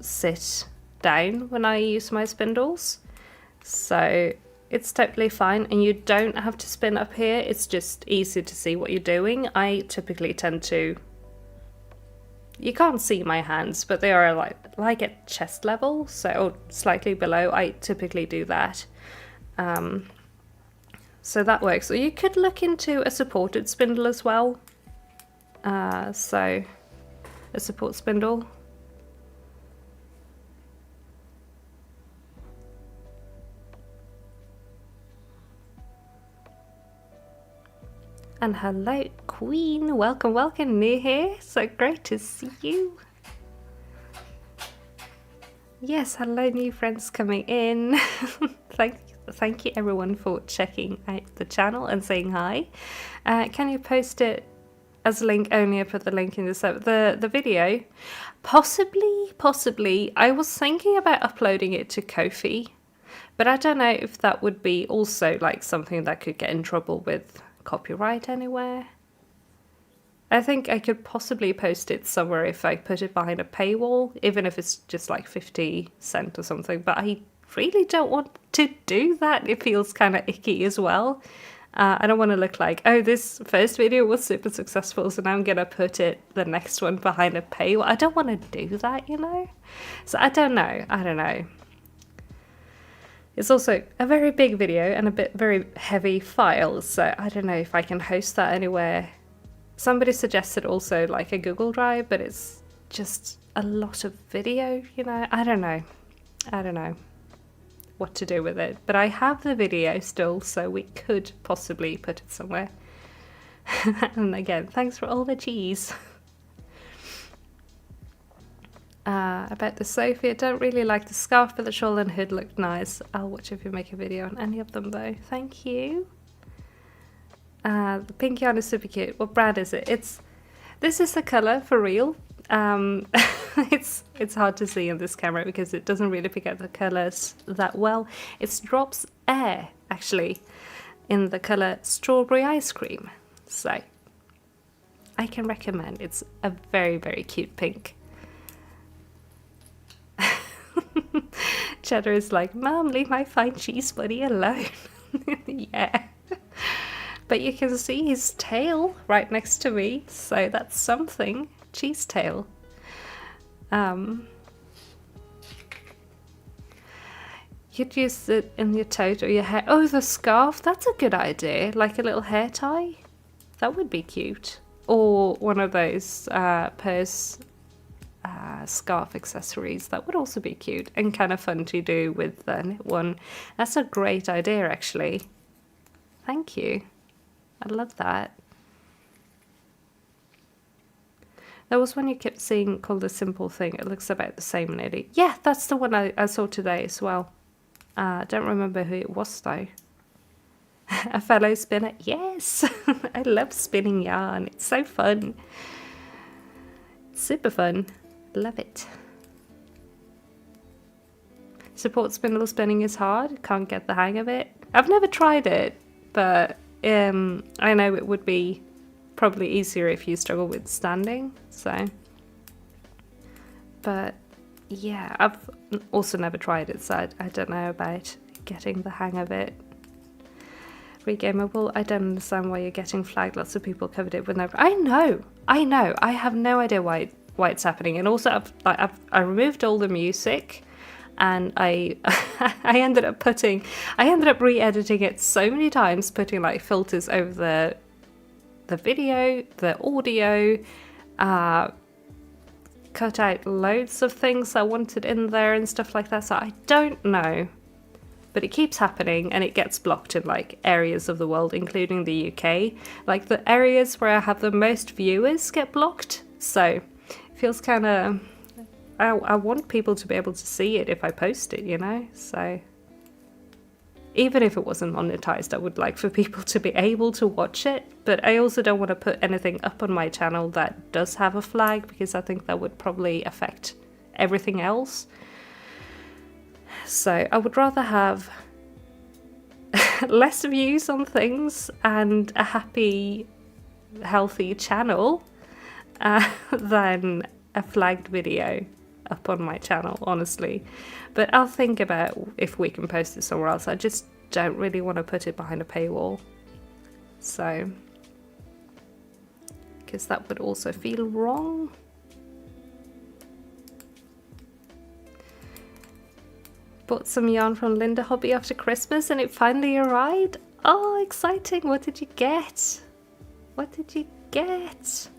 sit down when I use my spindles, so it's totally fine, and you don't have to spin up here. It's just easy to see what you're doing. I typically tend to... You can't see my hands, but they are like at chest level, so or slightly below. I typically do that. So that works. So you could look into a supported spindle as well. So a support spindle. And hello, Queen. Welcome, welcome, new here. So great to see you. Yes, hello, new friends coming in. Thank you everyone for checking out the channel and saying hi. Can you post it as a link only? I put the link in the video. Possibly. I was thinking about uploading it to Ko-fi, but I don't know if that would be also like something that could get in trouble with copyright anywhere. I think I could possibly post it somewhere if I put it behind a paywall, even if it's just like 50 cents or something, but I really don't want to do that. It feels kind of icky as well. I don't want to look like, oh, this first video was super successful, so now I'm gonna put the next one behind a paywall. I don't want to do that, you know? So I don't know. It's also a very big video and a very heavy file, so I don't know if I can host that anywhere. Somebody suggested also like a Google Drive, but it's just a lot of video, you know? I don't know what to do with it, but I have the video still, so we could possibly put it somewhere. And again, thanks for all the cheese. About the Sophie, I don't really like the scarf, but the shawl and hood looked nice. I'll watch if you make a video on any of them though. Thank you. The pink yarn is super cute. What brand is it? This is the colour for real. It's hard to see in this camera because it doesn't really pick up the colours that well. It's Drops Air actually in the colour Strawberry Ice Cream. So I can recommend. It's a very cute pink. Cheddar is like, Mom, leave my fine cheese buddy alone. Yeah. But you can see his tail right next to me, so that's something. Cheese tail. You'd use it in your tote or your hair. Oh, the scarf, that's a good idea. Like a little hair tie. That would be cute. Or one of those purse scarf accessories. That would also be cute and kind of fun to do with the knit one. That's a great idea, actually. Thank you. I love that. There was one you kept seeing called A Simple Thing. It looks about the same nearly. Yeah, that's the one I saw today as well. I don't remember who it was though. A fellow spinner. Yes! I love spinning yarn. It's so fun. It's super fun. Love it. Support spindle spinning is hard. Can't get the hang of it. I've never tried it, but I know it would be probably easier if you struggle with standing, so. But yeah, I've also never tried it, so I don't know about getting the hang of it. Regameable, I don't understand why you're getting flagged. Lots of people covered it with no. I know. I have no idea why it's happening. And also, I removed all the music, and I ended up re-editing it so many times, putting like filters over the video, the audio, cut out loads of things I wanted in there and stuff like that. So I don't know, but it keeps happening and it gets blocked in like areas of the world, including the UK. Like the areas where I have the most viewers get blocked. So it feels kind of, I want people to be able to see it if I post it, you know? So even if it wasn't monetized, I would like for people to be able to watch it. But I also don't want to put anything up on my channel that does have a flag, because I think that would probably affect everything else. So I would rather have less views on things and a happy, healthy channel than a flagged video up on my channel, honestly. But I'll think about if we can post it somewhere else. I just don't really want to put it behind a paywall. So, because that would also feel wrong. Bought some yarn from Linda Hobby after Christmas and it finally arrived. Oh, exciting. What did you get? What did you get?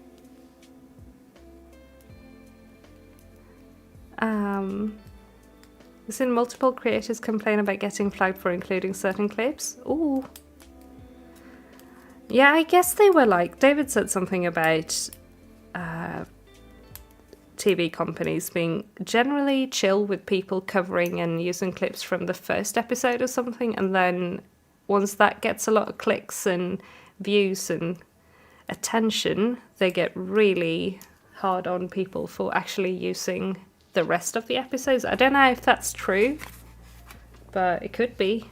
I've seen multiple creators complain about getting flagged for including certain clips. Ooh. Yeah, I guess they were like, David said something about TV companies being generally chill with people covering and using clips from the first episode or something, and then once that gets a lot of clicks and views and attention, they get really hard on people for actually using the rest of the episodes. I don't know if that's true, but it could be.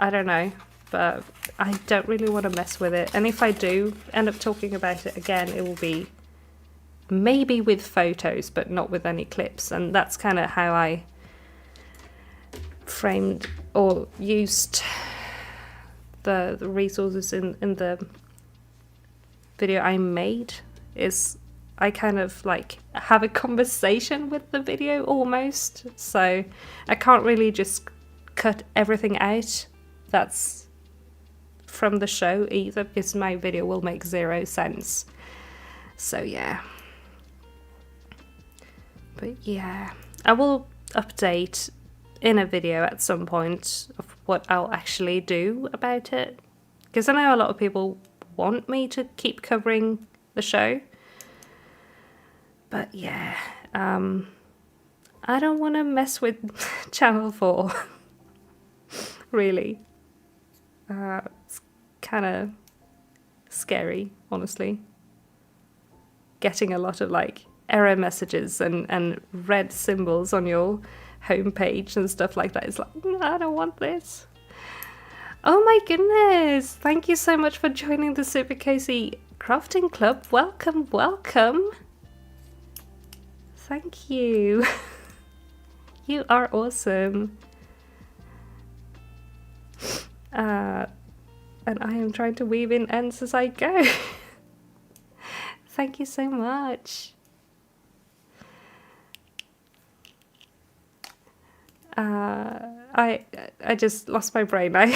I don't know, but I don't really want to mess with it. And if I do end up talking about it again, it will be maybe with photos, but not with any clips. And that's kind of how I framed or used the resources in the video I made. Is I kind of like have a conversation with the video almost. So I can't really just cut everything out that's from the show either, because my video will make 0 sense. So yeah. But yeah, I will update in a video at some point of what I'll actually do about it, because I know a lot of people want me to keep covering the show. But yeah, I don't want to mess with Channel 4, really. It's kind of scary, honestly. Getting a lot of like error messages and red symbols on your homepage and stuff like that. It's like, I don't want this. Oh my goodness! Thank you so much for joining the Super Cozy Crafting Club. Welcome, welcome. Thank you. You are awesome. And I am trying to weave in ends as I go. Thank you so much. I just lost my brain. I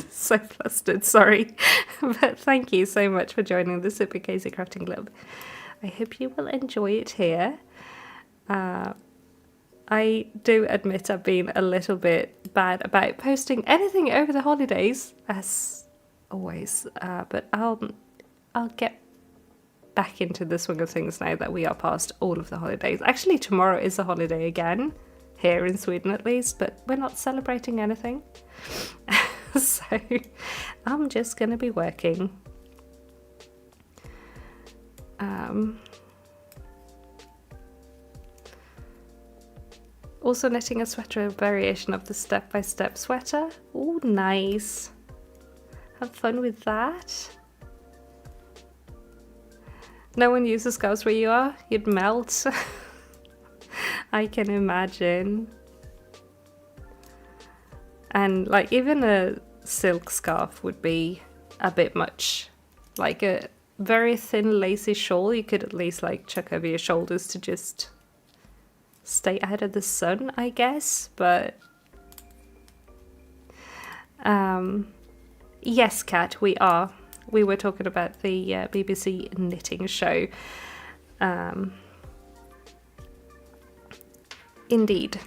so flustered, sorry. But thank you so much for joining the Super Cozy Crafting Club. I hope you will enjoy it here. I do admit I've been a little bit bad about posting anything over the holidays, as always. But I'll get back into the swing of things now that we are past all of the holidays. Actually, tomorrow is a holiday again, here in Sweden at least, but we're not celebrating anything. So I'm just going to be working. Also knitting a sweater, a variation of the step-by-step sweater. Oh, nice. Have fun with that. No one uses scarves where you are? You'd melt. I can imagine. And like even a silk scarf would be a bit much. Like a very thin lacy shawl you could at least like chuck over your shoulders to just stay out of the sun, I guess. But yes, Kat, we were talking about the BBC knitting show. Indeed,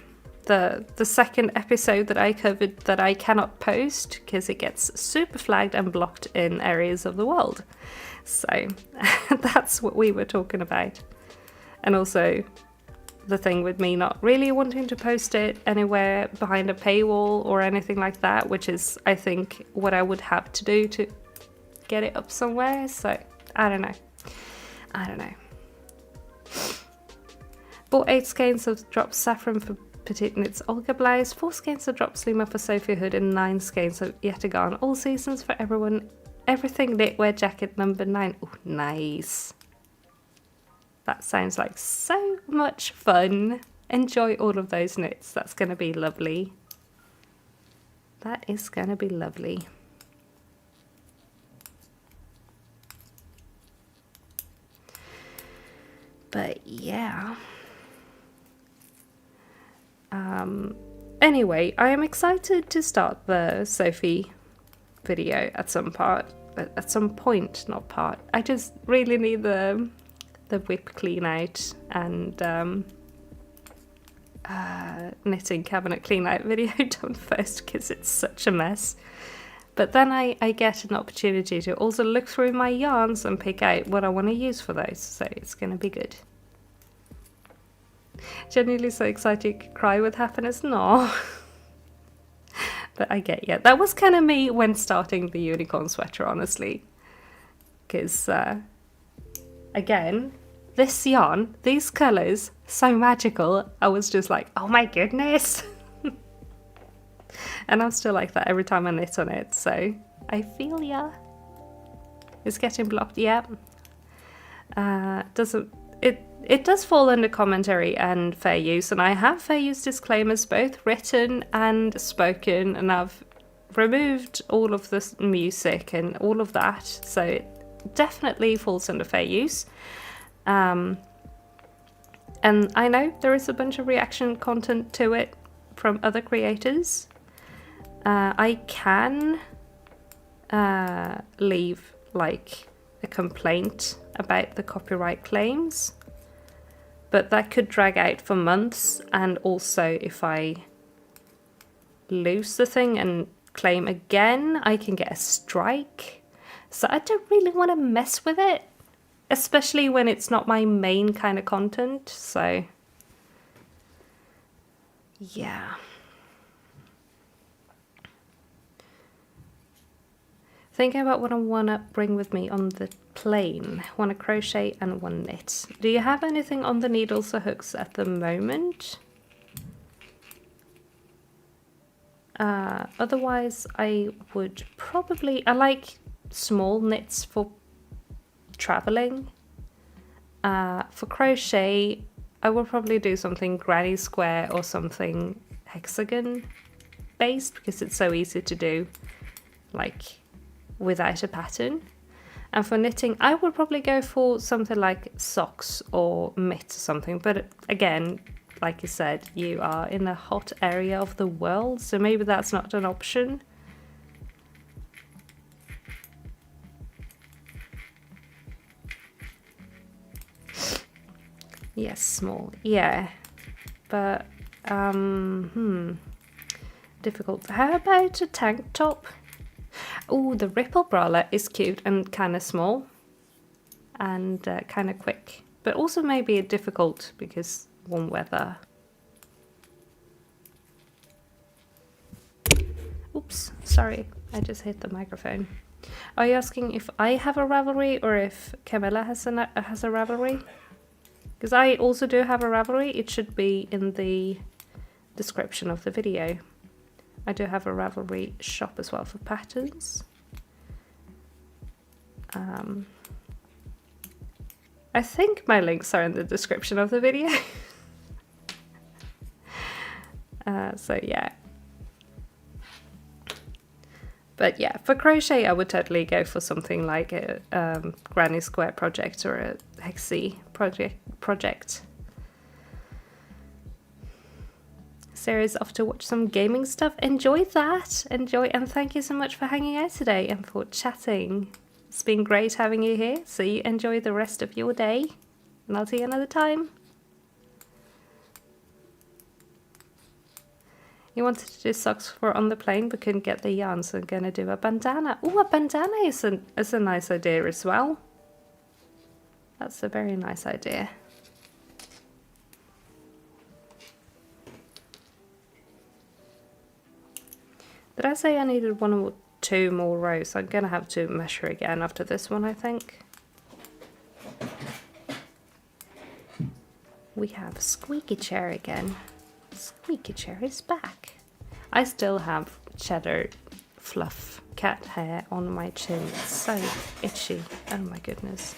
the second episode that I covered that I cannot post because it gets super flagged and blocked in areas of the world. So that's what we were talking about. And also the thing with me not really wanting to post it anywhere behind a paywall or anything like that, which is, I think, what I would have to do to get it up somewhere. So I don't know. Bought 8 skeins of drop saffron for Petite Knits Olga Blouse, 4 skeins of drop Slima for Sophie Hood, and 9 skeins of Yetta Garn All Seasons for everyone. Everything knitwear jacket number 9. Oh, nice. That sounds like so much fun. Enjoy all of those knits. That's going to be lovely. That is going to be lovely. But yeah. Anyway, I am excited to start the Sophie video at some point, not part. I just really need the whip clean out and knitting cabinet clean out video done first because it's such a mess. But then I get an opportunity to also look through my yarns and pick out what I want to use for those, so it's going to be good. Genuinely so excited you could cry with happiness? No. But I get, yeah, that was kind of me when starting the unicorn sweater, honestly. Because, again, this yarn, these colours, so magical, I was just like, oh my goodness. And I'm still like that every time I knit on it, so I feel ya. It's getting blocked, yeah. It does fall under commentary and fair use, and I have fair use disclaimers both written and spoken, and I've removed all of the music and all of that, so it definitely falls under fair use. And I know there is a bunch of reaction content to it from other creators. I can leave like a complaint about the copyright claims, but that could drag out for months, and also if I lose the thing and claim again, I can get a strike. So I don't really want to mess with it, especially when it's not my main kind of content, so yeah. Thinking about what I want to bring with me on the plane. Want to crochet and one knit. Do you have anything on the needles or hooks at the moment? Otherwise, I would probably... I like small knits for traveling. For crochet, I will probably do something granny square or something hexagon based, because it's so easy to do, like, without a pattern. And for knitting, I would probably go for something like socks or mitts or something. But again, like you said, you are in a hot area of the world, so maybe that's not an option. Yes, small. Yeah. But, difficult. How about a tank top? Oh, the ripple bralette is cute and kind of small and kind of quick, but also maybe difficult because warm weather. Oops, sorry, I just hit the microphone. Are you asking if I have a Ravelry or if Camilla has a Ravelry? Because I also do have a Ravelry. It should be in the description of the video. I do have a Ravelry shop as well for patterns. I think my links are in the description of the video. So yeah. But yeah, for crochet I would totally go for something like a granny square project or a hexie project. Sarah's off to watch some gaming stuff. Enjoy that. Enjoy, and thank you so much for hanging out today and for chatting. It's been great having you here. So you enjoy the rest of your day, and I'll see you another time. You wanted to do socks for on the plane but couldn't get the yarn, so I'm gonna do a bandana. Oh, a bandana is a nice idea as well. That's a very nice idea. Did I say I needed 1 or 2 more rows? I'm gonna have to measure again after this one, I think. We have Squeaky Chair again. Squeaky Chair is back. I still have cheddar fluff cat hair on my chin. It's so itchy. Oh my goodness.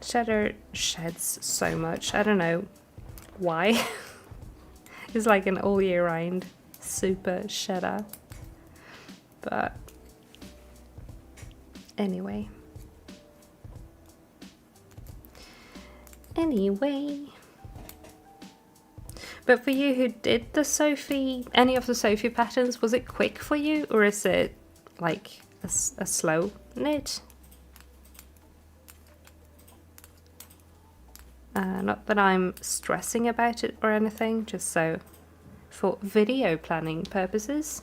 Cheddar sheds so much. I don't know why. It's like an all year round super shedder. But anyway. But for you who did the Sophie, any of the Sophie patterns, was it quick for you, or is it like a slow knit? Not that I'm stressing about it or anything, just so for video planning purposes.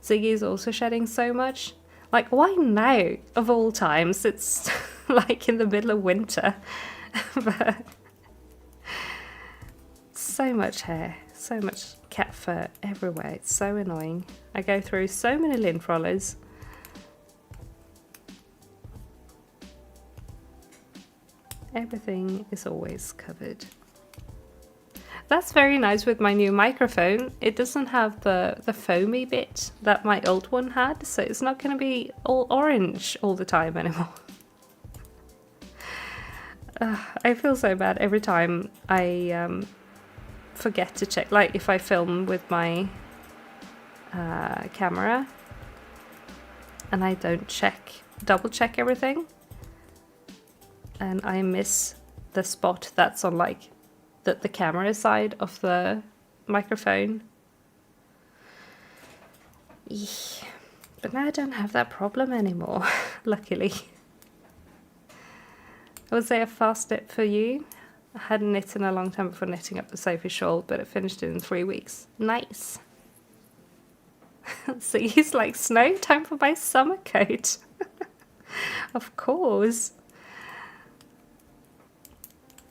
Ziggy's also shedding so much. Like, why now of all times? It's like in the middle of winter. But so much hair, so much cat fur everywhere. It's so annoying. I go through so many lint rollers. Everything is always covered. That's very nice with my new microphone. It doesn't have the foamy bit that my old one had, so it's not going to be all orange all the time anymore. I feel so bad every time I forget to check, like if I film with my camera and I don't double check everything, and I miss the spot that's on like the camera side of the microphone. Eesh. But now I don't have that problem anymore, luckily. I would say a fast knit for you. I hadn't knit in a long time before knitting up the Sophie shawl, but I finished it in 3 weeks. Nice. So he's like, snow, time for my summer coat. Of course.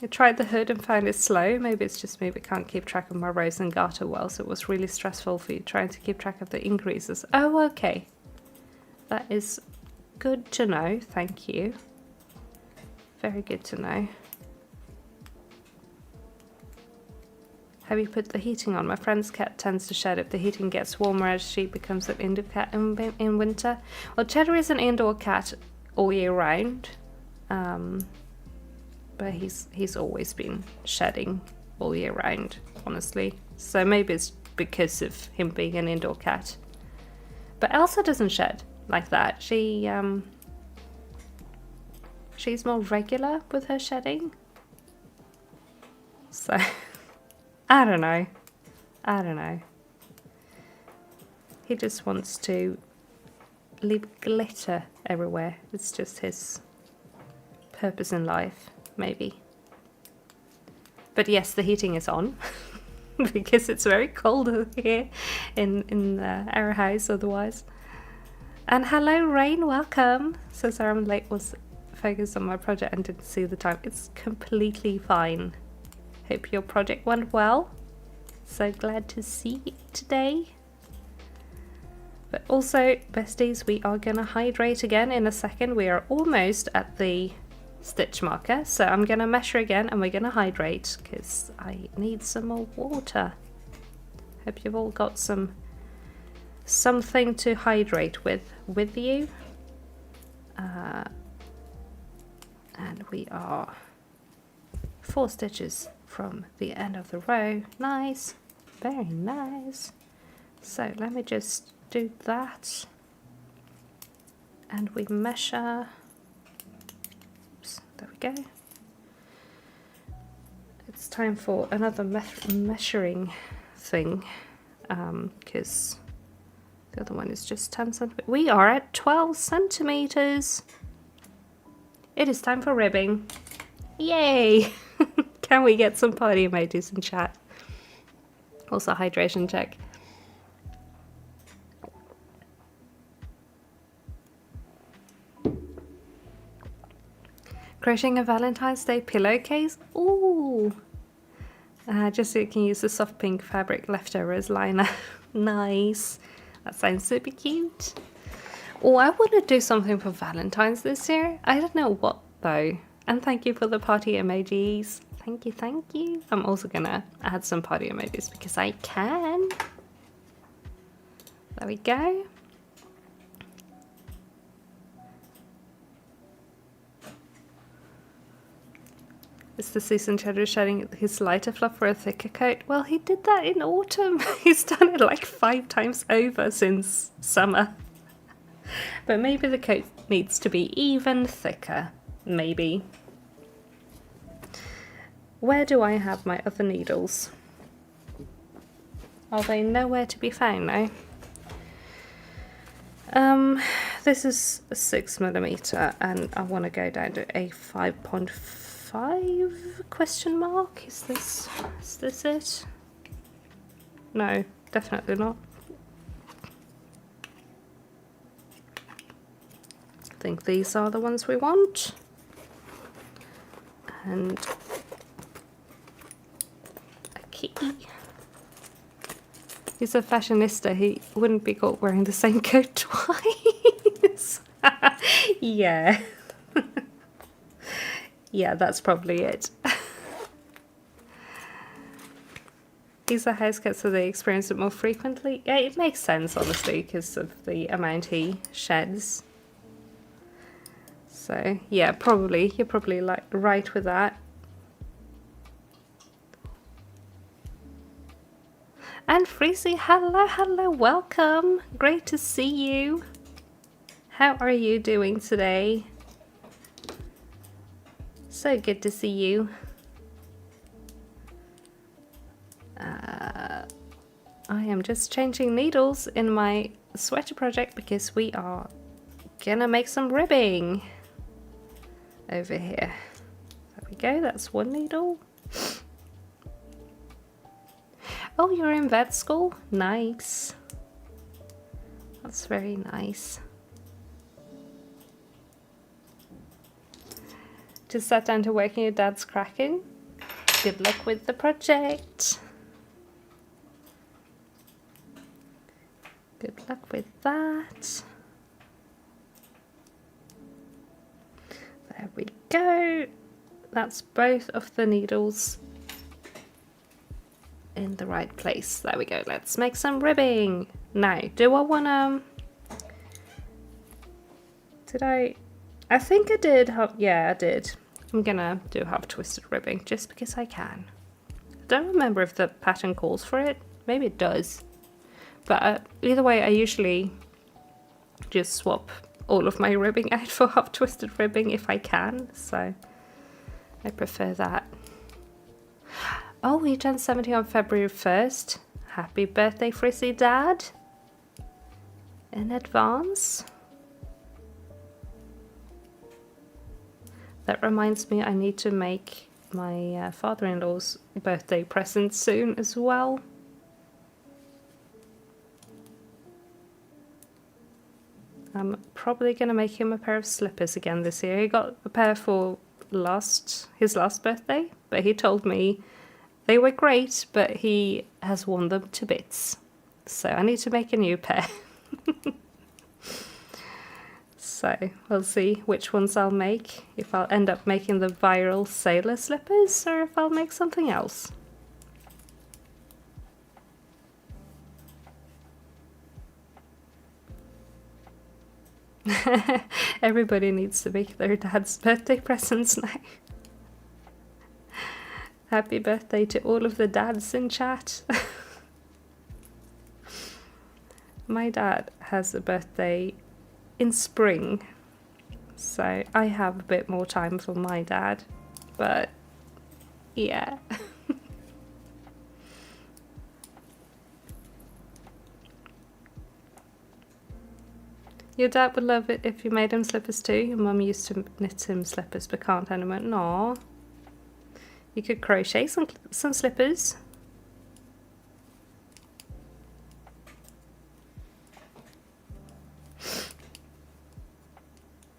I tried the hood and found it slow. Maybe it's just me, but can't keep track of my rows and garter well, so it was really stressful for you trying to keep track of the increases. Oh, okay. That is good to know. Thank you. Very good to know. Have you put the heating on? My friend's cat tends to shed if the heating gets warmer as she becomes an indoor cat in winter. Well, Cheddar is an indoor cat all year round. But he's always been shedding all year round, honestly. So maybe it's because of him being an indoor cat. But Elsa doesn't shed like that. She's more regular with her shedding. So I don't know. He just wants to leave glitter everywhere. It's just his purpose in life. Maybe. But yes, the heating is on because it's very cold here in our house otherwise. And hello Rain, welcome. So sorry I'm late, was focused on my project and didn't see the time. It's completely fine. Hope your project went well. So glad to see you today. But also, besties, we are gonna hydrate again in a second. We are almost at the stitch marker, so I'm gonna measure again and we're gonna hydrate because I need some more water. Hope you've all got something to hydrate with you. And we are 4 stitches from the end of the row. Nice, very nice. So let me just do that and we measure. There we go. It's time for another measuring thing because the other one is just 10 centimeters. We are at 12 centimeters. It is time for ribbing. Yay! Can we get some party emojis in chat? Also hydration check. Crocheting a Valentine's Day pillowcase? Ooh! Just so you can use the soft pink fabric leftover as liner. Nice! That sounds super cute. Oh, I want to do something for Valentine's this year. I don't know what though. And thank you for the party emojis. Thank you, thank you. I'm also gonna add some party emojis because I can. There we go. Is the season Cheddar shedding his lighter fluff for a thicker coat? Well, he did that in autumn. He's done it like 5 times over since summer. But maybe the coat needs to be even thicker. Maybe. Where do I have my other needles? Are they nowhere to be found now? This is a 6mm and I want to go down to a 5.5 question mark. Is this it? No, definitely not. I think these are the ones we want. And a key. He's a fashionista. He wouldn't be caught wearing the same coat twice. Yeah. Yeah, that's probably it. He's a house cat, so they experience it more frequently. Yeah, it makes sense, honestly, because of the amount he sheds. So, yeah, probably. You're probably like right with that. And Freezy, hello, hello, welcome. Great to see you. How are you doing today? So good to see you. I am just changing needles in my sweater project because we are gonna make some ribbing over here. There we go, that's one needle. Oh, you're in vet school? Nice. That's very nice. Just sat down to work in your dad's cracking. Good luck with the project. Good luck with that. There we go. That's both of the needles in the right place. There we go. Let's make some ribbing. Now, do I want to... I think I did. Yeah, I did. I'm gonna do half twisted ribbing just because I can. I don't remember if the pattern calls for it. Maybe it does. But either way, I usually just swap all of my ribbing out for half twisted ribbing if I can. So I prefer that. Oh, we turned 70 on February 1st. Happy birthday, Frizzy Dad. In advance. That reminds me, I need to make my father-in-law's birthday present soon as well. I'm probably going to make him a pair of slippers again this year. He got a pair for his last birthday, but he told me they were great, but he has worn them to bits. So I need to make a new pair. So we'll see which ones I'll make, if I'll end up making the viral sailor slippers or if I'll make something else. Everybody needs to make their dad's birthday presents now. Happy birthday to all of the dads in chat. My dad has a birthday in spring, so I have a bit more time for my dad, but yeah. Your dad would love it if you made him slippers too. Your mum used to knit him slippers but can't anymore. No. You could crochet some slippers.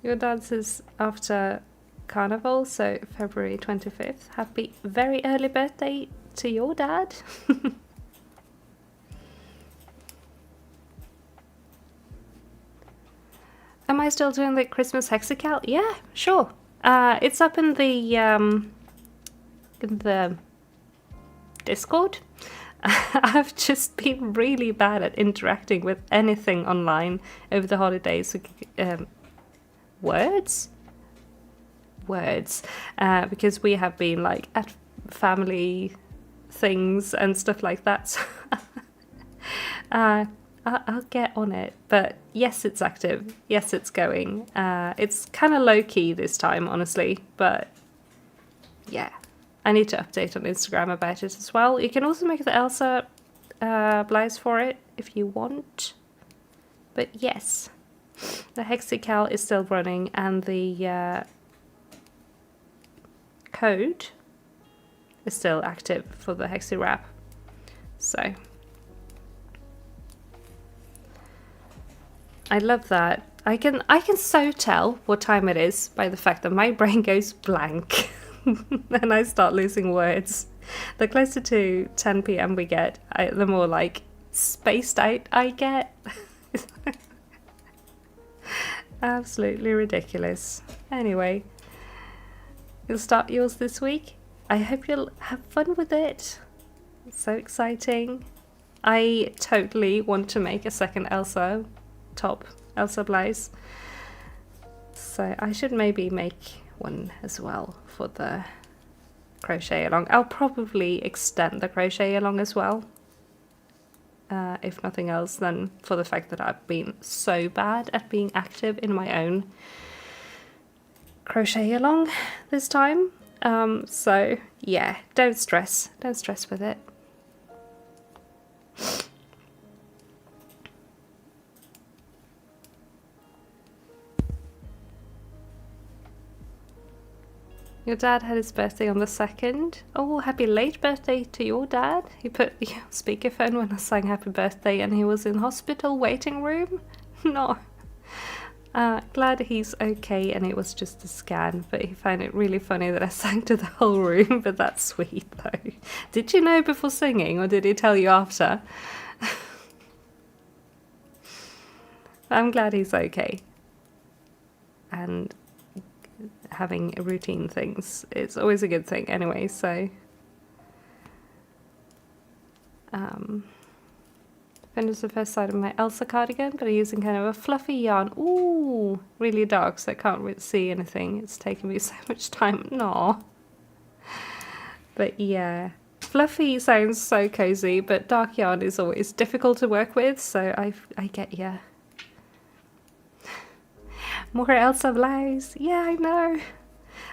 Your dad's is after Carnival, so February 25th. Happy very early birthday to your dad. Am I still doing the Christmas Hexical? Yeah, sure. It's up in the Discord. I've just been really bad at interacting with anything online over the holidays. Words, because we have been like at family things and stuff like that. So I'll get on it, but yes, it's active. Yes, it's going. It's kind of low key this time, honestly, but yeah, I need to update on Instagram about it as well. You can also make the Elsa blouse for it if you want, but yes, the Hexical is still running and the code is still active for the Hexi wrap. So I love that. I can so tell what time it is by the fact that my brain goes blank and I start losing words. The closer to 10 p.m. we get, the more like spaced out I get. Absolutely ridiculous. Anyway, you'll start yours this week. I hope you'll have fun with it. It's so exciting. I totally want to make a second Elsa top, Elsa blouse. So I should maybe make one as well for the crochet along. I'll probably extend the crochet along as well. If nothing else, then for the fact that I've been so bad at being active in my own crochet along this time. So yeah, don't stress with it. Your dad had his birthday on the 2nd. Oh, happy late birthday to your dad. He put the speakerphone when I sang happy birthday and he was in hospital waiting room. No. Glad he's okay and it was just a scan, but he found it really funny that I sang to the whole room, but that's sweet though. Did you know before singing or did he tell you after? I'm glad he's okay. And having routine things, it's always a good thing anyway, so finished the first side of my Elsa cardigan, but I'm using kind of a fluffy yarn. Ooh, really dark, so I can't really see anything. It's taken me so much time. No, but yeah, fluffy sounds so cozy, but dark yarn is always difficult to work with, so I get ya. More Elsa blouse. Yeah, I know.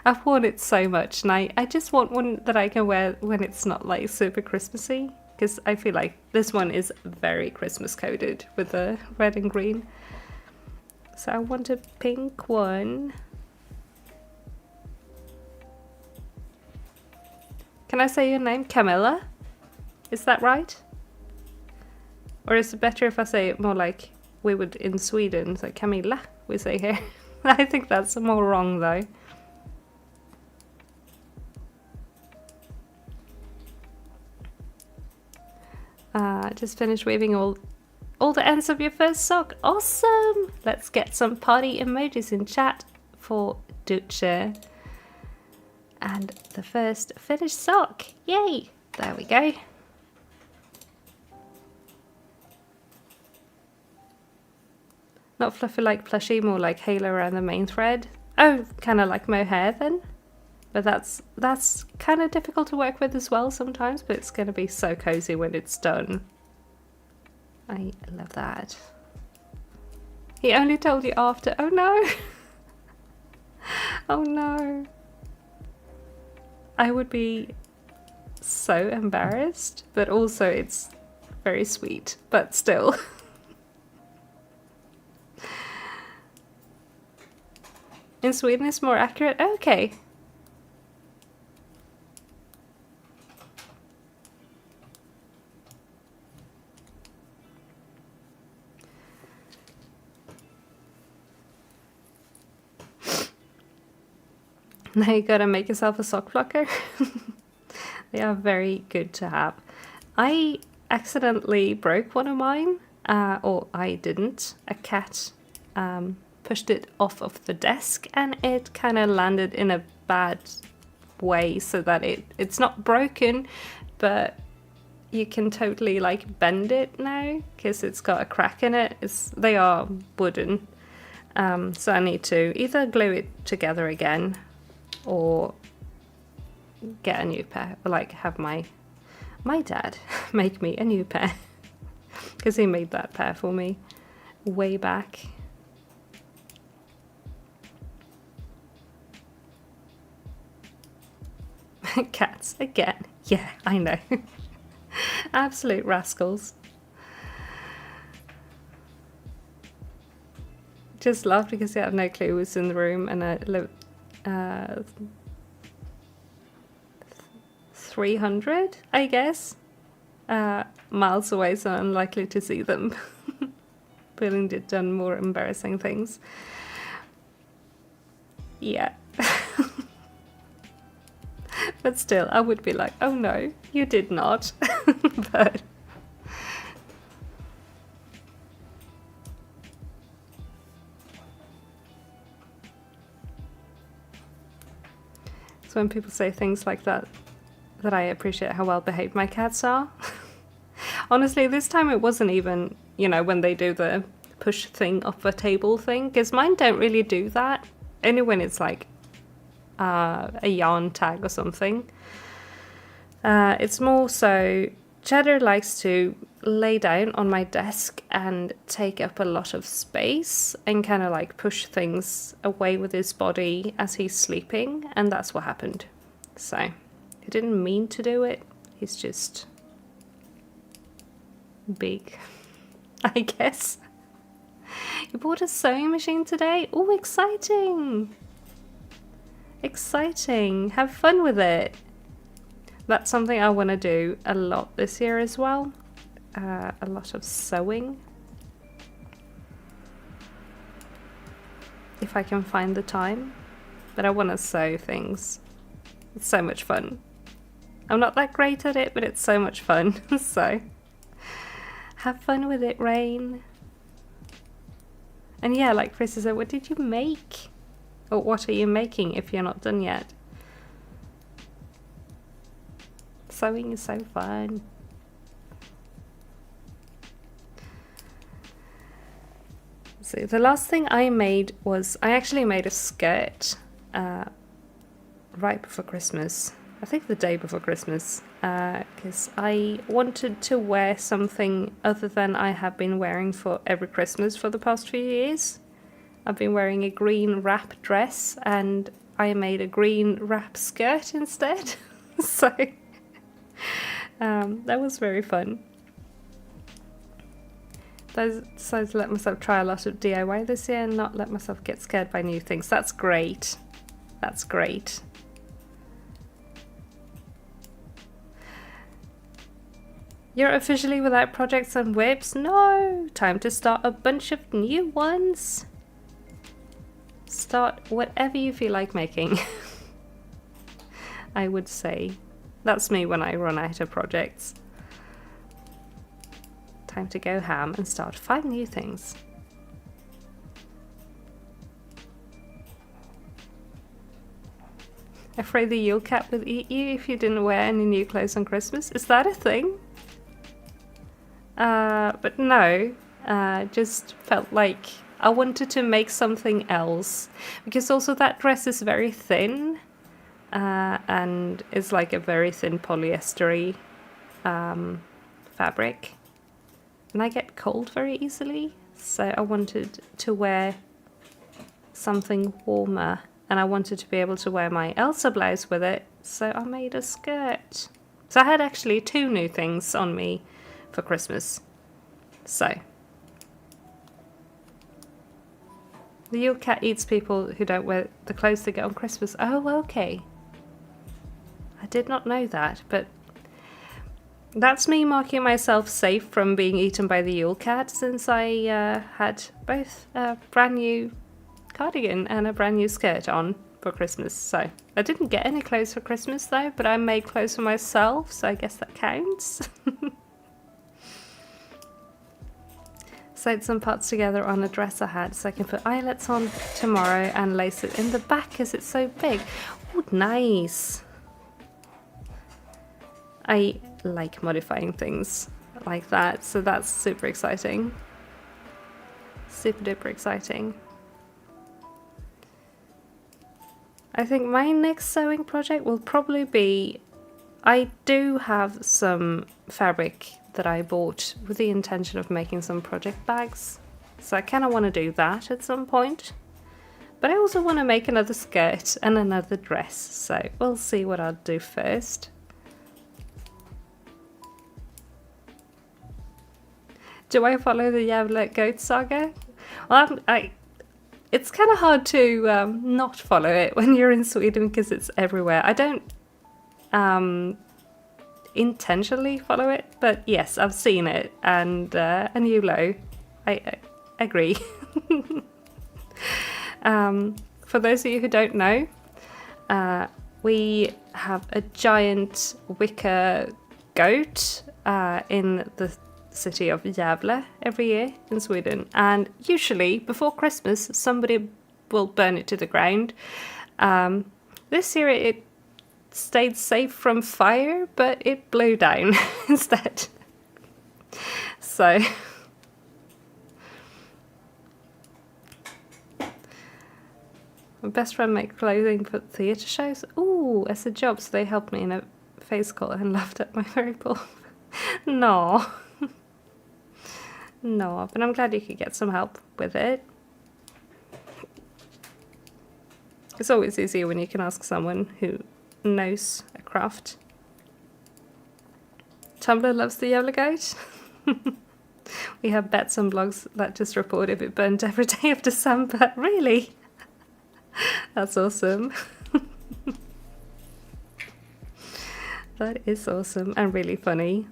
I've worn it so much and I just want one that I can wear when it's not like super Christmassy, because I feel like this one is very Christmas coded with the red and green. So I want a pink one. Can I say your name? Camilla? Is that right? Or is it better if I say it more like we would in Sweden, so Camilla, we say here. I think that's more wrong though. Just finished weaving all the ends of your first sock. Awesome! Let's get some party emojis in chat for Duce. And the first finished sock. Yay! There we go. Not fluffy like plushy, more like halo around the main thread. Oh, kind of like mohair then. But that's kind of difficult to work with as well sometimes, but it's going to be so cozy when it's done. I love that. He only told you after. Oh no! Oh no! I would be so embarrassed, but also it's very sweet, but still. In Sweden it's more accurate? Okay. Now you gotta make yourself a sock plucker. They are very good to have. I accidentally broke one of mine, or I didn't. A cat pushed it off of the desk and it kind of landed in a bad way so that it's not broken, but you can totally like bend it now because it's got a crack in it. They are wooden, so I need to either glue it together again or get a new pair, or like have my dad make me a new pair because he made that pair for me way back. Cats again. Yeah, I know. Absolute rascals. Just laughed because he had no clue who was in the room, and I lived 300, I guess, miles away, so unlikely to see them. Feeling it done more embarrassing things. Yeah. But still, I would be like, oh no, you did not. But so when people say things like that, that I appreciate how well behaved my cats are. Honestly, this time it wasn't even, you know, when they do the push thing off a table thing, because mine don't really do that. Only when it's like a yarn tag or something. It's more so Cheddar likes to lay down on my desk and take up a lot of space and kind of like push things away with his body as he's sleeping, and that's what happened. So he didn't mean to do it, he's just big, I guess. You bought a sewing machine today? Oh, exciting! Exciting! Have fun with it! That's something I want to do a lot this year as well. A lot of sewing. If I can find the time. But I want to sew things. It's so much fun. I'm not that great at it, but it's so much fun. So, have fun with it, Rain. And yeah, like Chris said, what did you make? Or what are you making if you're not done yet? Sewing is so fun. So the last thing I made was, I actually made a skirt right before Christmas. I think the day before Christmas, because I wanted to wear something other than I have been wearing for every Christmas for the past few years. I've been wearing a green wrap dress and I made a green wrap skirt instead. So that was very fun. I decided to let myself try a lot of DIY this year and not let myself get scared by new things. That's great. That's great. You're officially without projects and whips? No! Time to start a bunch of new ones. Start whatever you feel like making. I would say. That's me when I run out of projects. Time to go ham and start 5 new things. Afraid the Yule Cat would eat you if you didn't wear any new clothes on Christmas? Is that a thing? But no, just felt like I wanted to make something else. Because also that dress is very thin. And it's like a very thin polyester fabric. And I get cold very easily. So I wanted to wear something warmer. And I wanted to be able to wear my Elsa blouse with it. So I made a skirt. So I had actually 2 new things on me for Christmas. So. The Yule Cat eats people who don't wear the clothes they get on Christmas. Oh, okay. I did not know that, but that's me marking myself safe from being eaten by the Yule Cat, since I had both a brand new cardigan and a brand new skirt on for Christmas. So I didn't get any clothes for Christmas though, but I made clothes for myself, so I guess that counts. Sewed some parts together on a dress I had so I can put eyelets on tomorrow and lace it in the back because it's so big. Oh, nice. I like modifying things like that, so that's super exciting. Super duper exciting. I think my next sewing project will probably be, I do have some fabric that I bought with the intention of making some project bags. So I kind of want to do that at some point. But I also want to make another skirt and another dress, so we'll see what I'll do first. Do I follow the Jävla Goat saga? Well, it's kind of hard to not follow it when you're in Sweden because it's everywhere. I don't intentionally follow it, but yes, I've seen it, and Yulo. agree. For those of you who don't know, we have a giant wicker goat in the city of Gävle every year in Sweden, and usually before Christmas somebody will burn it to the ground. This year it stayed safe from fire, but it blew down instead. So my best friend makes clothing for theatre shows. Ooh, as a job, so they helped me in a face call and laughed at my very poor. No. No, but I'm glad you could get some help with it. It's always easier when you can ask someone who knows a craft. Tumblr loves the yellow goat. We have bets on blogs that just report if it burned every day of December. Really? That's awesome. That is awesome and really funny.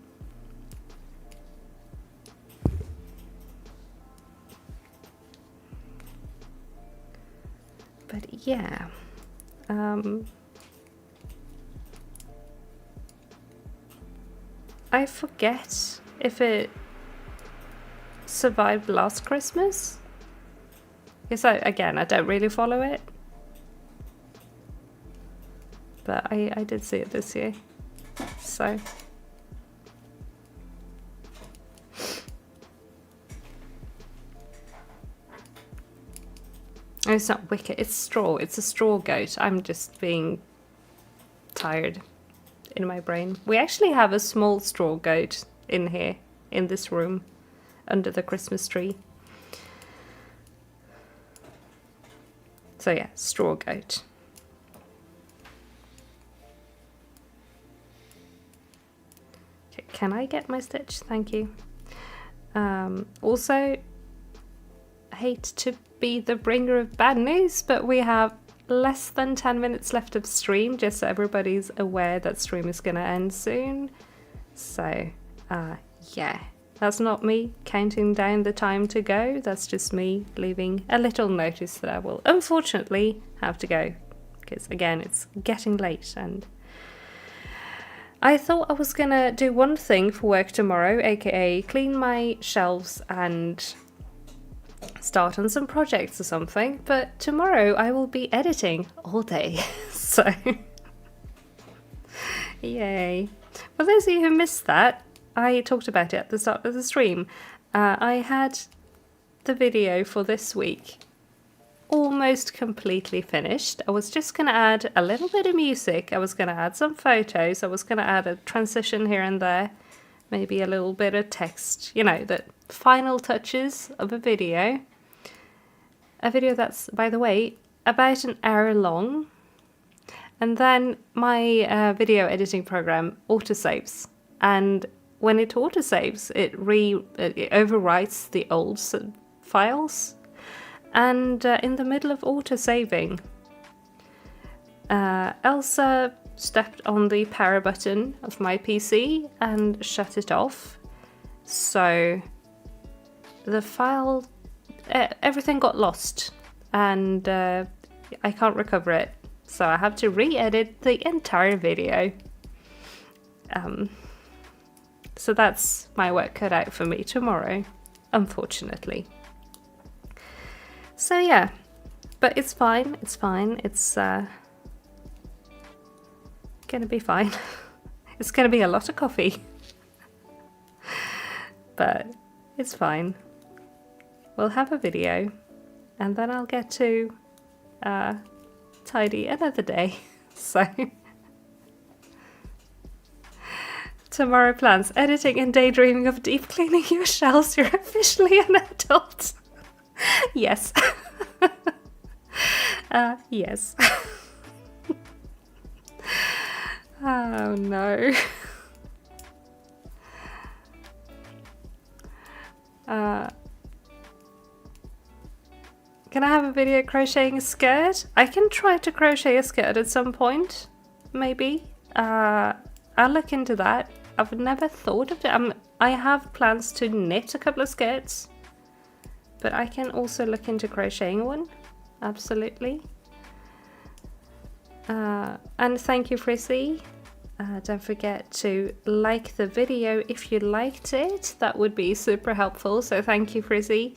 But yeah, I forget if it survived last Christmas. Because I don't really follow it. But I did see it this year. So. Oh, it's not wicker, it's straw. It's a straw goat. I'm just being tired in my brain. We actually have a small straw goat in here, in this room, under the Christmas tree. So yeah, straw goat. Okay, can I get my stitch? Thank you. Also, hate to be the bringer of bad news, but we have less than 10 minutes left of stream, just so everybody's aware that stream is going to end soon. So, yeah, that's not me counting down the time to go. That's just me leaving a little notice that I will unfortunately have to go, because again, it's getting late, and I thought I was going to do one thing for work tomorrow, aka clean my shelves and start on some projects or something, but tomorrow I will be editing all day. So yay. For those of you who missed that, I talked about it at the start of the stream. I had the video for this week almost completely finished. I was just going to add a little bit of music, I was going to add some photos, I was going to add a transition here and there, maybe a little bit of text, you know, the final touches of a video. A video that's, by the way, about an hour long. And then my video editing program autosaves. And when it autosaves, it overwrites the old files. And in the middle of autosaving, Elsa stepped on the power button of my PC and shut it off. So the file, everything got lost, and I can't recover it. So I have to re-edit the entire video. So that's my work cut out for me tomorrow, unfortunately. So yeah, but it's fine, it's fine, it's gonna be fine. It's gonna be a lot of coffee. But it's fine. We'll have a video, and then I'll get to tidy another day. So tomorrow plans: editing and daydreaming of deep cleaning your shelves. You're officially an adult. Yes. Yes. Oh no. Can I have a video crocheting a skirt? I can try to crochet a skirt at some point, maybe. I'll look into that. I've never thought of it. I have plans to knit a couple of skirts, but I can also look into crocheting one, absolutely. And thank you, Frizzy. Don't forget to like the video if you liked it. That would be super helpful. So thank you, Frizzy.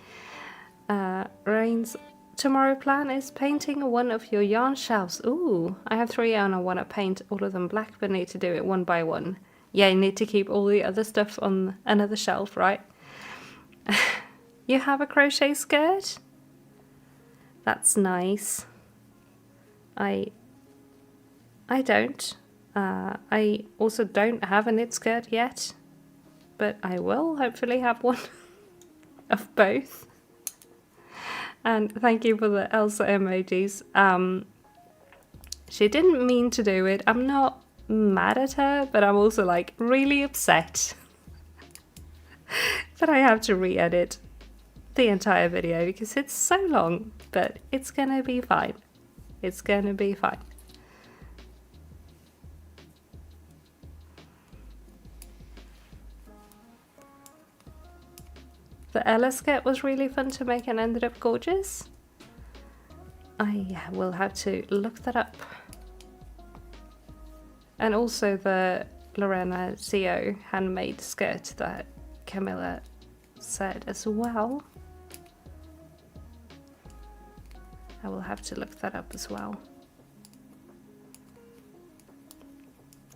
Rain's tomorrow plan is painting one of your yarn shelves. Ooh, I have 3 yarn. I want to paint all of them black, but need to do it one by one. Yeah, you need to keep all the other stuff on another shelf, right? You have a crochet skirt? That's nice. I don't. I also don't have a knit skirt yet, but I will hopefully have one of both. And thank you for the Elsa emojis. She didn't mean to do it. I'm not mad at her, but I'm also like really upset that I have to re-edit the entire video because it's so long, but it's gonna be fine. It's gonna be fine. The Ella skirt was really fun to make and ended up gorgeous. I will have to look that up. And also the Lorena CO handmade skirt that Camilla said as well. I will have to look that up as well.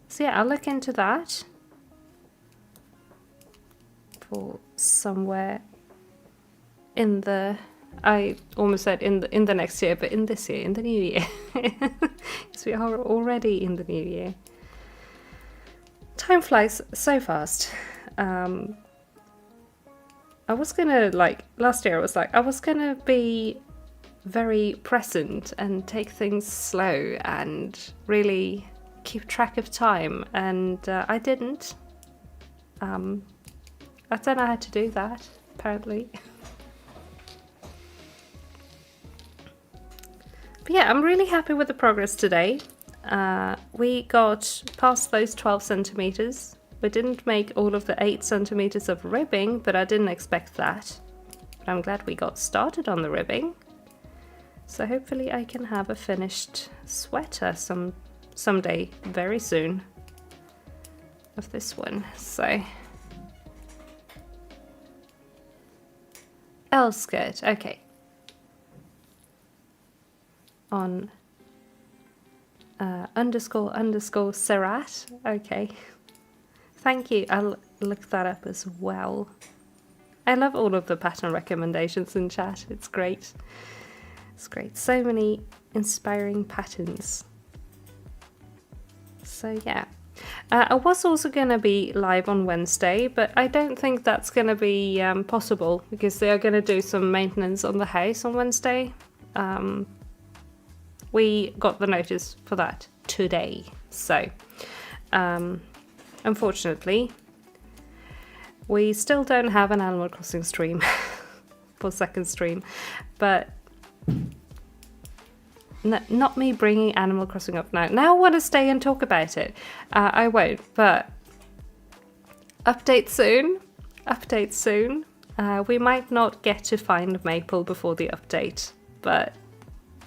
So yeah, I'll look into that for somewhere in the, I almost said in the next year, but in this year, in the new year. Because we are already in the new year. Time flies so fast. I was gonna, like, last year I was like, I was gonna be very present and take things slow and really keep track of time, and I didn't. I don't know how to do that, apparently. But yeah, I'm really happy with the progress today. We got past those 12 centimeters. We didn't make all of the 8 centimeters of ribbing, but I didn't expect that. But I'm glad we got started on the ribbing. So hopefully I can have a finished sweater someday very soon of this one. So L skirt, okay. On underscore Serat, okay. Thank you, I'll look that up as well. I love all of the pattern recommendations in chat, it's great. It's great, so many inspiring patterns. So yeah, I was also going to be live on Wednesday, but I don't think that's going to be possible because they are going to do some maintenance on the house on Wednesday. We got the notice for that today, so unfortunately we still don't have an Animal Crossing stream for second stream, but not me bringing Animal Crossing up now. Now I want to stay and talk about it. I won't, but update soon. Update soon. We might not get to find Maple before the update, but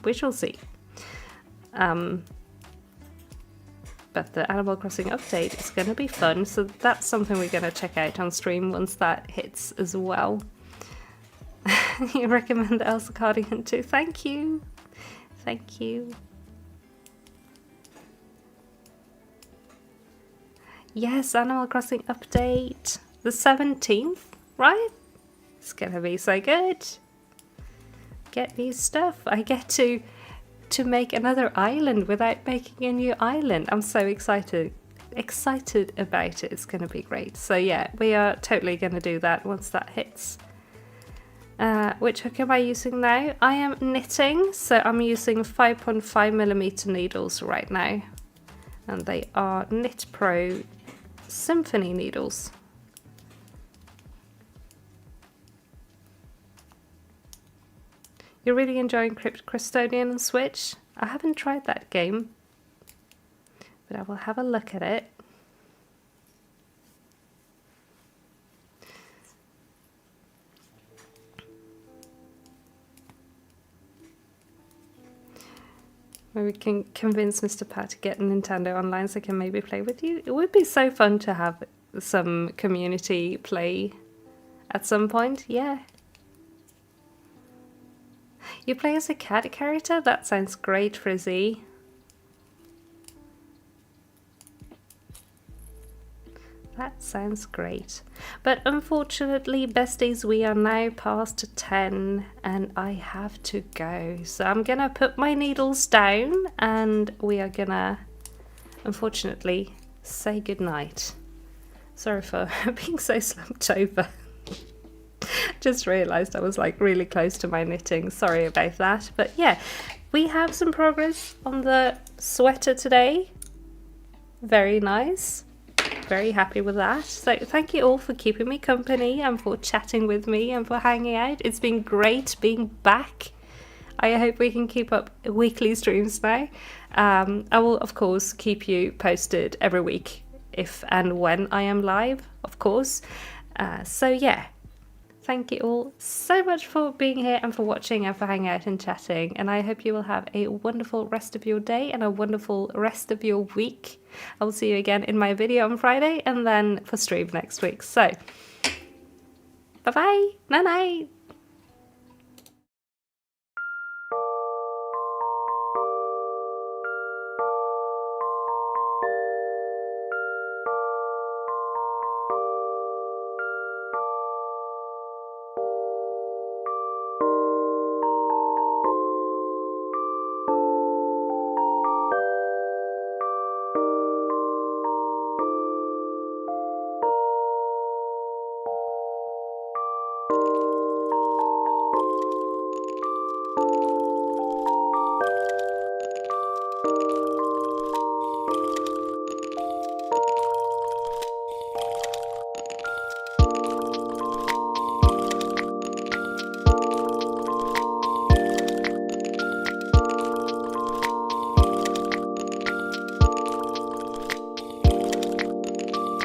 we shall see. But the Animal Crossing update is going to be fun, so that's something we're going to check out on stream once that hits as well. You recommend the Elsa cardigan too? Thank you. Thank you. Yes, Animal Crossing update. The 17th, right? It's gonna be so good. Get new stuff. I get to make another island without making a new island. I'm so excited about it. It's gonna be great. So yeah, we are totally gonna do that once that hits. Which hook am I using now? I am knitting, so I'm using 5.5mm needles right now, and they are Knit Pro Symphony needles. You're really enjoying Crypt Custodian on Switch? I haven't tried that game, but I will have a look at it. Maybe we can convince Mr. Pat to get a Nintendo online so I can maybe play with you. It would be so fun to have some community play at some point. Yeah. You play as a cat character? That sounds great, Frizzy. That sounds great. But unfortunately, besties, we are now past 10 and I have to go. So I'm gonna put my needles down and we are gonna, unfortunately, say goodnight. Sorry for being so slumped over. Just realised I was like really close to my knitting. Sorry about that. But yeah, we have some progress on the sweater today. Very nice. Very happy with that. So thank you all for keeping me company and for chatting with me and for hanging out. It's been great being back. I hope we can keep up weekly streams now. I will of course keep you posted every week if and when I am live, of course. So yeah, thank you all so much for being here and for watching and for hanging out and chatting. And I hope you will have a wonderful rest of your day and a wonderful rest of your week. I will see you again in my video on Friday and then for stream next week. So, bye-bye. Night-night.